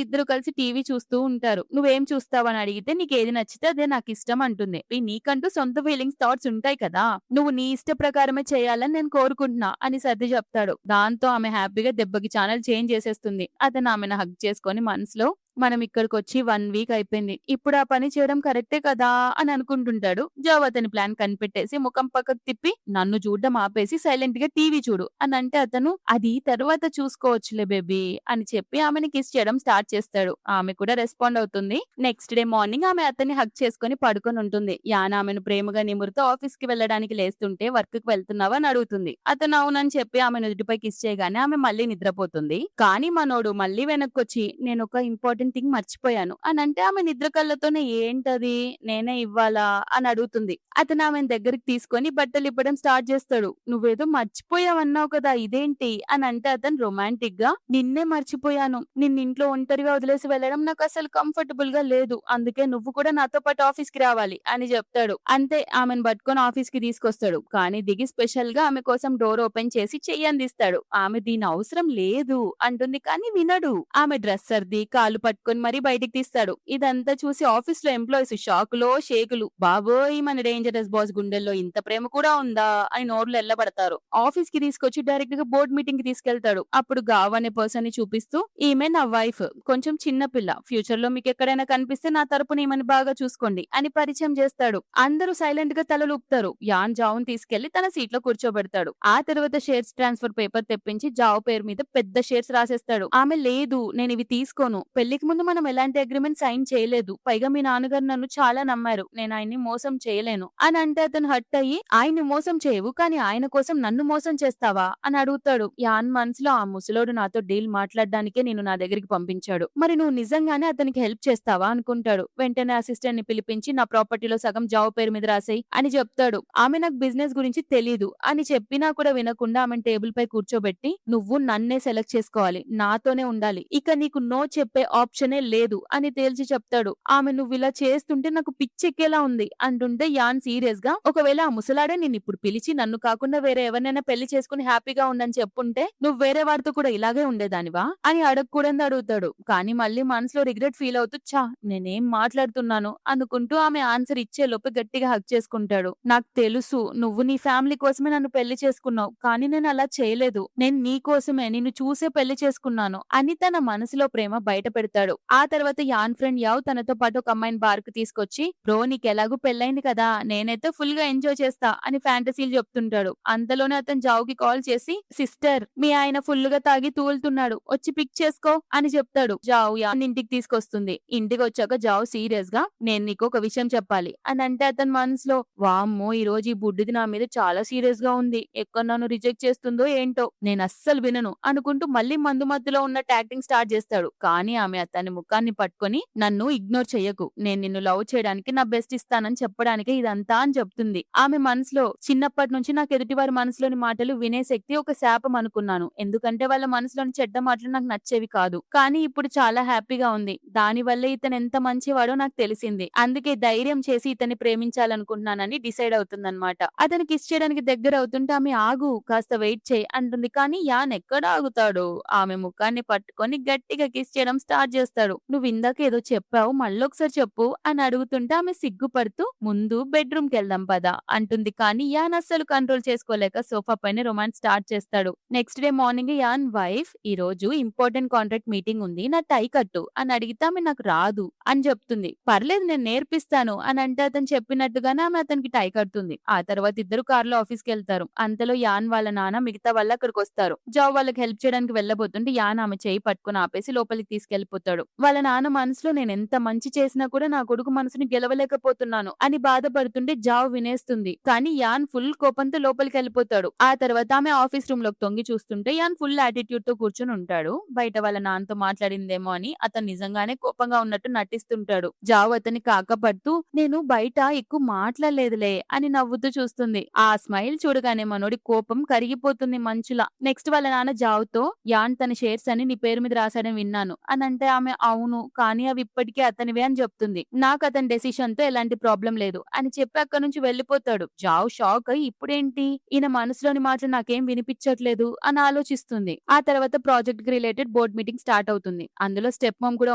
ఇద్దరు కలిసి టీవీ చూస్తూ ఉంటారు. నువ్వేం చూస్తావని అడిగితే నీకేది నచ్చితే అదే నాకు ఇష్టం అంటుంది. నీకంటూ సొంత ఫీలింగ్స్ థాట్స్ ఉంటాయి కదా, నువ్వు నీ ఇష్ట ప్రకారమే చేయాలని నేను కోరుకుంటున్నా అని సర్ది చెప్తాడు. దాంతో ఆమె హ్యాపీగా దెబ్బకి ఛానల్ చేంజ్ చేసేస్తుంది. అతను ఆమెను హగ్ చేసుకొని మనసులో మనం ఇక్కడికి వచ్చి 1 వీక్ అయిపోయింది, ఇప్పుడు ఆ పని చేయడం కరెక్టే కదా అని అనుకుంటుంటాడు. జావ్ అతని ప్లాన్ కనిపెట్టేసి ముఖం పక్కకు తిప్పి నన్ను చూడడం ఆపేసి సైలెంట్ గా టీవీ చూడు అని అంటే అతను అది తర్వాత చూసుకోవచ్చులే బేబీ అని చెప్పి ఆమెని కిస్ చేయడం స్టార్ట్ చేస్తాడు. ఆమె కూడా రెస్పాండ్ అవుతుంది. నెక్స్ట్ డే మార్నింగ్ ఆమె అతన్ని హగ్ చేసుకుని పడుకొని ఉంటుంది. యాన ఆమెను ప్రేమగా నిమురుతూ ఆఫీస్ కి వెళ్ళడానికి లేస్తుంటే వర్క్ కి వెళ్తున్నావా అని అడుగుతుంది. అతను అవునని చెప్పి ఆమె నుదుటిపై కిస్ చేయగానే ఆమె మళ్ళీ నిద్రపోతుంది. కానీ మనోడు మళ్ళీ వెనక్కొచ్చి నేను ఒక ఇంపార్టెంట్ థింగ్ మర్చిపోయాను అని అంటే ఆమె నిద్ర కళ్ళతోనే ఏంటది నేనే ఇవ్వాలా అని అడుగుతుంది. అతను ఆమె దగ్గరికి తీసుకొని బట్టలు ఇప్పడం స్టార్ట్ చేస్తాడు. నువ్వేదో మర్చిపోయావన్నావు కదా ఇదేంటి అని అంటే అతను రొమాంటిక్ గా నిన్నే మర్చిపోయాను, నిన్న ఇంట్లో ఒంటరిగా వదిలేసి వెళ్ళడం నాకు అసలు కంఫర్టబుల్ గా లేదు, అందుకే నువ్వు కూడా నాతో పాటు ఆఫీస్ కి రావాలి అని చెప్తాడు. అంతే ఆమెను పట్టుకొని ఆఫీస్ కి తీసుకొస్తాడు. కానీ దిగి స్పెషల్ గా ఆమె కోసం డోర్ ఓపెన్ చేసి చెయ్యి అందిస్తాడు. ఆమె దీని అవసరం లేదు అంటుంది కానీ వినడు. ఆమె డ్రెస్ సర్ది కాలు పట్టుకొని మరీ బయటికి తీస్తాడు. ఇదంతా చూసి ఆఫీస్ లో ఎంప్లాయీస్ షాకులో షేకులు, బాబోయ్ మన డేంజరస్ బాస్ గుండెల్లో ఇంత ప్రేమ కూడా ఉందా అని నోర్లు ఎల్లబడతారు. ఆఫీస్ కి తీసుకొచ్చి డైరెక్ట్ గా బోర్డ్ మీటింగ్ కి తీసుకెళ్తాడు. అప్పుడు గావ్ అనే పర్సన్ ని చూపిస్తూ ఈమె నా వైఫ్, కొంచెం చిన్న పిల్ల, ఫ్యూచర్ లో మీకు ఎక్కడైనా కనిపిస్తే నా తరపున ఈమెను బాగా చూసుకోండి అని పరిచయం చేస్తాడు. అందరూ సైలెంట్ గా తలలూపుతారు. యాన్ జావున్ తీసుకెళ్లి తన సీట్ లో కూర్చోబెడతాడు. ఆ తర్వాత షేర్స్ ట్రాన్స్ఫర్ పేపర్ తెప్పించి జావ్ పేరు మీద పెద్ద షేర్స్ రాసేస్తాడు. ఆమె లేదు నేను ఇవి తీసుకోను, పెళ్లి పెళ్ళికి ముందు మనం ఎలాంటి అగ్రీమెంట్ సైన్ చేయలేదు. పైగా మీ నాన్నగారు నన్ను చాలా నమ్మారు. నేను ఆయన్ని మోసం చేయలేను" అని అంటే అతను హర్ట్ అయ్యి, "ఆయన్ని మోసం చేయవు. కానీ ఆయన కోసం నన్ను మోసం చేస్తావా?" అని అడుగుతాడు. యాన్ మనసులో ఆ ముసలోడు నాతో డీల్ మాట్లాడడానికే నిన్ను నా దగ్గరికి పంపించాడు. మరి నువ్వు నిజంగానే అతనికి హెల్ప్ చేస్తావా అనుకుంటాడు. వెంటనే అసిస్టెంట్ ని పిలిపించి నా ప్రాపర్టీలో సగం జావ్ పేరు మీద రాసేయ్ అని చెప్తాడు. ఆమె నాకు బిజినెస్ గురించి తెలీదు అని చెప్పినా కూడా వినకుండా ఆమెను టేబుల్ పై కూర్చోబెట్టి, "నువ్వు నన్నే సెలెక్ట్ చేసుకోవాలి. నాతోనే ఉండాలి. ఇక నీకు నో చెప్పే ఆప్షనే లేదు" అని తేల్చి చెప్తాడు. ఆమె "నువ్విలా చేస్తుంటే నాకు పిచ్చెక్కేలా ఉంది" అంటుంటే యాన్ సీరియస్ గా, "ఒకవేళ ఆ ముసలాడే నిన్నిప్పుడు పిలిచి నన్ను కాకుండా వేరే ఎవరినైనా పెళ్లి చేసుకుని హ్యాపీగా ఉండని చెప్పుంటే నువ్వు వేరే వాడితో కూడా ఇలాగే ఉండేదానివా అని అడగకూడదని అడుగుతాడు. కానీ మళ్ళీ మనసులో రిగ్రెట్ ఫీల్ అవుతూ, ఛా నేనేం మాట్లాడుతున్నాను అనుకుంటూ ఆమె ఆన్సర్ ఇచ్చే లోపు గట్టిగా హగ్ చేసుకుంటాడు. "నాకు తెలుసు నువ్వు నీ ఫ్యామిలీ కోసమే నన్ను పెళ్లి చేసుకున్నావు. కానీ నేను అలా చేయలేదు. నేను నీ కోసమే నిన్ను చూసే పెళ్లి చేసుకున్నాను" అని తన మనసులో ప్రేమ బయట పెడతాడు. ఆ తర్వాత యాన్ ఫ్రెండ్ యావ్ తనతో పాటు ఒక అమ్మాయిని బార్ కు తీసుకొచ్చి, "బ్రో నీకెలాగూ పెళ్లైంది కదా, నేనైతే ఫుల్ గా ఎంజాయ్ చేస్తా" అని ఫ్యాంటసీలు చెప్తుంటాడు. అంతలోనే అతను జావ్ కి కాల్ చేసి, "సిస్టర్ మీ ఆయన ఫుల్ గా తాగి తూలుతున్నాడు, వచ్చి పిక్ చేసుకో" అని చెప్తాడు. జావ్ యాన్ ఇంటికి తీసుకొస్తుంది. ఇంటికి వచ్చాక జావ్ సీరియస్ గా, "నేను నీకు ఒక విషయం చెప్పాలి" అని అంటే అతని మనసులో, వామ్మో ఈ రోజు ఈ బుడ్డిది నా మీద చాలా సీరియస్ గా ఉంది, ఎక్కడ నన్ను రిజెక్ట్ చేస్తుందో ఏంటో, నేను అస్సలు వినను అనుకుంటూ మళ్ళీ మందు మత్తులో ఉన్న యాక్టింగ్ స్టార్ట్ చేస్తాడు. కానీ ఆమె అతని ముఖాన్ని పట్టుకొని, "నన్ను ఇగ్నోర్ చెయ్యకు, నేను నిన్ను లవ్ చేయడానికి నా బెస్ట్ ఇస్తానని చెప్పడానికి ఇదంతా" అని చెప్తుంది. ఆమె మనసులో, "చిన్నప్పటి నుంచి నాకు ఎదుటివారి మనసులోని మాటలు వినే శక్తి ఒక శాపం అనుకున్నాను. ఎందుకంటే వాళ్ళ మనసులోని చెడ్డ మాటలు నాకు నచ్చేవి కాదు. కానీ ఇప్పుడు చాలా హ్యాపీగా ఉంది. దాని వల్లే ఇతను ఎంత మంచివాడో నాకు తెలిసింది. అందుకే ధైర్యం చేసి ఇతన్ని ప్రేమించాలనుకుంటున్నానని" డిసైడ్ అవుతుందన్నమాట. అతను కిస్ చేయడానికి దగ్గర అవుతుంటే ఆమె, "ఆగు కాస్త వెయిట్ చేయి" అంటుంది. కానీ యాన్ ఎక్కడ ఆగుతాడు. ఆమె ముఖాన్ని పట్టుకొని గట్టిగా కిస్ చేయడం స్టార్ట్ చేస్తాడు. "నువ్వు ఇందాక ఏదో చెప్పావు, మళ్ళొకసారి చెప్పు" అని అడుగుతుంటే ఆమె సిగ్గుపడుతూ, "ముందు బెడ్రూమ్ కెళ్దాం పద" అంటుంది. కానీ యాన్ అస్సలు కంట్రోల్ చేసుకోలేక సోఫా పైన రొమాన్స్ స్టార్ట్ చేస్తాడు. Next day morning an wife, "ఈ రోజు ఇంపార్టెంట్ కాంట్రాక్ట్ మీటింగ్ ఉంది, నా టై కట్టు" అని అడిగితే ఆమె, "నాకు రాదు" అని చెప్తుంది. "పర్లేదు నేను నేర్పిస్తాను" అని అంటే అతను చెప్పినట్టుగానే ఆమె అతనికి టై కడుతుంది. ఆ తర్వాత ఇద్దరు కారులో ఆఫీస్ కి వెళ్తారు. అంతలో యాన్ వాళ్ళ నాన్న మిగతా వాళ్ళు అక్కడికి వస్తారు. జావ్ వాళ్ళకి హెల్ప్ చేయడానికి వెళ్ళబోతుంటే యాన్ ఆమె చేయి పట్టుకుని ఆపేసి లోపలికి తీసుకెళ్లిపోతాడు. వాళ్ళ నాన్న మనసులో, "నేను ఎంత మంచి చేసినా కూడా నా కొడుకు మనసుని గెలవలేకపోతున్నాను" అని బాధపడుతుంటే జావ్ వినేస్తుంది. కానీ యాన్ ఫుల్ కోపంతో లోపలికి వెళ్ళిపోతాడు. ఆ తర్వాత ఆమె ఆఫీస్ రూమ్ లోకి తొంగి చూస్తుంటే యాన్ ఫుల్ యాటిట్యూడ్ తో కూర్చొని ఉంటాడు. బయట వాళ్ళ నాన్నతో మాట్లాడిందేమో అని అతను నిజంగానే కోపంగా ఉన్నట్టు నటిస్తుంటాడు. జావ్ అతన్ని కాకపడుతూ, "నేను బయట ఎక్కువ మాట్లాడలేదులే" అని నవ్వుతూ చూస్తుంది. ఆ స్మైల్ చూడగానే మనోడి కోపం కరిగిపోతుంది మంచులా. నెక్స్ట్ వాళ్ళ నాన్న జావ్ తో, "యాన్ తన షేర్స్ అని నీ పేరు మీద రాశాడని విన్నాను" అని అంటే ఆమె, "అవును కానీ అవి ఇప్పటికే అతనివే" అని చెప్తుంది. "నాకు అతని డెసిషన్ తో ఎలాంటి ప్రాబ్లం లేదు" అని చెప్పి అక్కడి నుంచి వెళ్లిపోతాడు. జావ్ షాక్ అయి, ఇప్పుడేంటి ఈయన మనసులోని మాటలు నాకేం వినిపించట్లేదు అని ఆలోచిస్తుంది. ఆ తర్వాత ప్రాజెక్ట్ కి రిలేటెడ్ బోర్డ్ మీటింగ్ స్టార్ట్ అవుతుంది. అందులో స్టెప్ మమ్ కూడా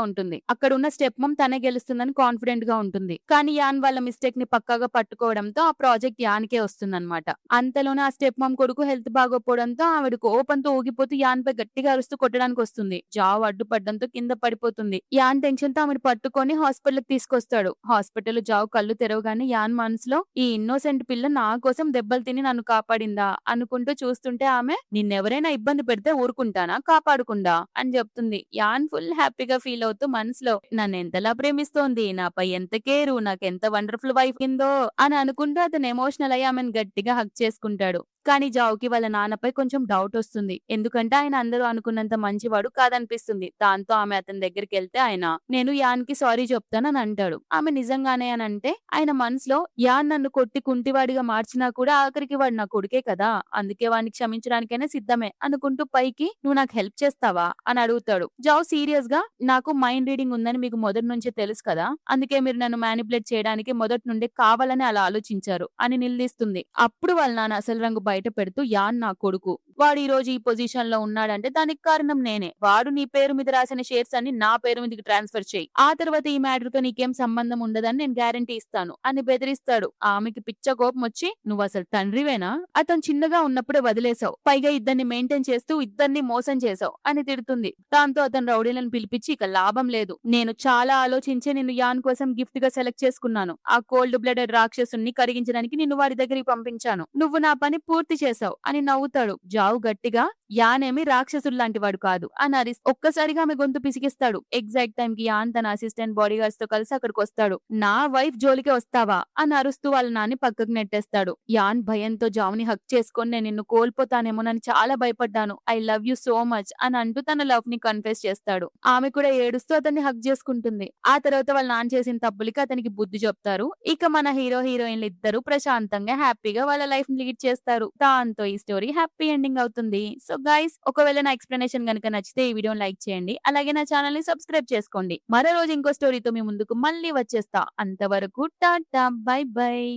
ఉంటుంది. అక్కడ ఉన్న స్టెప్ మమ్ తనే గెలుస్తుందని కాన్ఫిడెంట్ గా ఉంటుంది. కానీ యాన్ వాళ్ళ మిస్టేక్ ని పక్కాగా పట్టుకోవడంతో ఆ ప్రాజెక్ట్ యాన్కే వస్తుందన్నమాట. అంతలోనే ఆ స్టెప్ మమ్ కొడుకు హెల్త్ బాగోపోవడంతో ఆవిడ కోపంతో ఊగిపోతూ యాన్ పై గట్టిగా అరుస్తూ కొట్టడానికి వస్తుంది. జావ్ అడ్డుపడ్డంతో కింద పడిపోతుంది. యాన్ టెన్షన్ తో ఆమెను పట్టుకొని హాస్పిటల్ కి తీసుకొస్తాడు. హాస్పిటల్ జావ్ కళ్ళు తెరవగానే యాన్ మనసులో, "ఈ ఇన్నోసెంట్ పిల్ల నా కోసం దెబ్బలు తిని నన్ను కాపాడిందా" అనుకుంటూ చూస్తుంటే ఆమె, "నిన్నెవరైనా ఇబ్బంది పెడితే ఊరుకుంటానా కాపాడకుండా" అని చెప్తుంది. యాన్ ఫుల్ హ్యాపీగా ఫీల్ అవుతూ మనసులో, "నన్ను ఎంతలా ప్రేమిస్తోంది, నాపై ఎంత కేరు, నాకెంత వండర్ఫుల్ వైఫ్ కిందో" అని అనుకుంటూ అతను ఎమోషనల్ అయ్యి ఆమెను గట్టిగా హగ్ చేసుకుంటాడు. కానీ జావ్‌కి వాళ్ళ నాన్నపై కొంచెం డౌట్ వస్తుంది. ఎందుకంటే ఆయన అందరూ అనుకున్నంత మంచివాడు కాదనిపిస్తుంది. దాంతో ఆమె అతని దగ్గరికెళ్తే ఆయన, "నేను యాన్‌కి సారీ చెప్తానని" అంటాడు. ఆమె నిజంగానే అని అంటే ఆయన మనసులో, "యాన్ నన్ను కొట్టి కుంటివాడిగా మార్చినా కూడా ఆఖరికి వాడు నా కొడుకే కదా, అందుకే వాడిని క్షమించడానికైనా సిద్ధమే" అనుకుంటూ పైకి, "నువ్వు నాకు హెల్ప్ చేస్తావా" అని అడుగుతాడు. జావ్ సీరియస్ గా, "నాకు మైండ్ రీడింగ్ ఉందని మీకు మొదటి నుంచే తెలుసు కదా, అందుకే మీరు నన్ను మ్యానిపులేట్ చేయడానికి మొదటి నుండే కావాలని అలా ఆలోచించారు" అని నిలదీస్తుంది. అప్పుడు వాళ్ళ నాన్న అసలు రంగు బయట పెడుతూ, "యాన్ నా కొడుకు, వాడు ఈ రోజు ఈ పొజిషన్ లో ఉన్నాడంటే దానికి కారణం నేనే. వాడు నీ పేరు మీద రాసిన షేర్స్ అన్ని నా పేరు మీదకి ట్రాన్స్ఫర్ చేయి, ఆ తర్వాత ఈ మ్యాటర్ తో నీకేం సంబంధం ఉండదని నేను గ్యారంటీ ఇస్తాను" అని బెదిరిస్తాడు. ఆమెకి పిచ్చ కోపం వచ్చి, "నువ్వు అసలు తండ్రివేనా? అతను చిన్నగా ఉన్నప్పుడే వదిలేసావు, పైగా ఇద్దరిని మెయింటైన్ చేస్తూ ఇద్దరిని మోసం చేసావు" అని తిడుతుంది. దాంతో అతను రౌడీలను పిలిపించి, "ఇక లాభం లేదు, నేను చాలా ఆలోచించే నిన్ను యాన్ కోసం గిఫ్ట్ గా సెలెక్ట్ చేసుకున్నాను. ఆ కోల్డ్ బ్లడెడ్ రాక్షసుని కరిగించడానికి నిన్ను వాడి దగ్గరికి పంపించాను. నువ్వు నా పని పూర్తి చేసావు" అని నవ్వుతాడు. జావ్ గట్టిగా, యానేమి రాక్షసుడిలాంటి వాడు కాదు అని ఒక్కసారిగా ఆమె గొంతు పిసికిస్తాడు. ఎగ్జాక్ట్ టైంకి యాన్ తన అసిస్టెంట్ బాడీగార్డ్స్ తో కలిసి అక్కడికొస్తాడు. నా వైఫ్ జోలికే వస్తావా అని అరుస్తూ వాళ్ళ నాన్ని పక్కకు నెట్టేస్తాడు. యాన్ భయంతో జావ్‌ని హగ్ చేసుకొని నేను నిన్ను కోల్పోతానేమోనని చాలా భయపడ్డాను. I love you so much అని అంటూ తన లవ్ ని కన్ఫెస్ చేస్తాడు. ఆమె కూడా ఏడుస్తూ అతన్ని హగ్ చేసుకుంటుంది. ఆ తర్వాత వాళ్ళ నాన్న చేసిన తప్పులకి అతనికి బుద్ధి చెప్తారు. ఇక మన హీరో హీరోయిన్లు ఇద్దరు ప్రశాంతంగా హ్యాపీగా వాళ్ళ లైఫ్ ని లీడ్ చేస్తారు. దాంతో ఈ స్టోరీ హ్యాపీ ఎండింగ్ అవుతుంది. సో గైస్, ఒకవేళ నా ఎక్స్‌ప్లనేషన్ గనుక నచ్చితే ఈ వీడియోని లైక్ చేయండి. అలాగే నా ఛానెల్ ని సబ్స్క్రైబ్ చేసుకోండి. మరో రోజు ఇంకో స్టోరీతో మీ ముందుకు మళ్ళీ వచ్చేస్తా. అంతవరకు టాటా బై బై.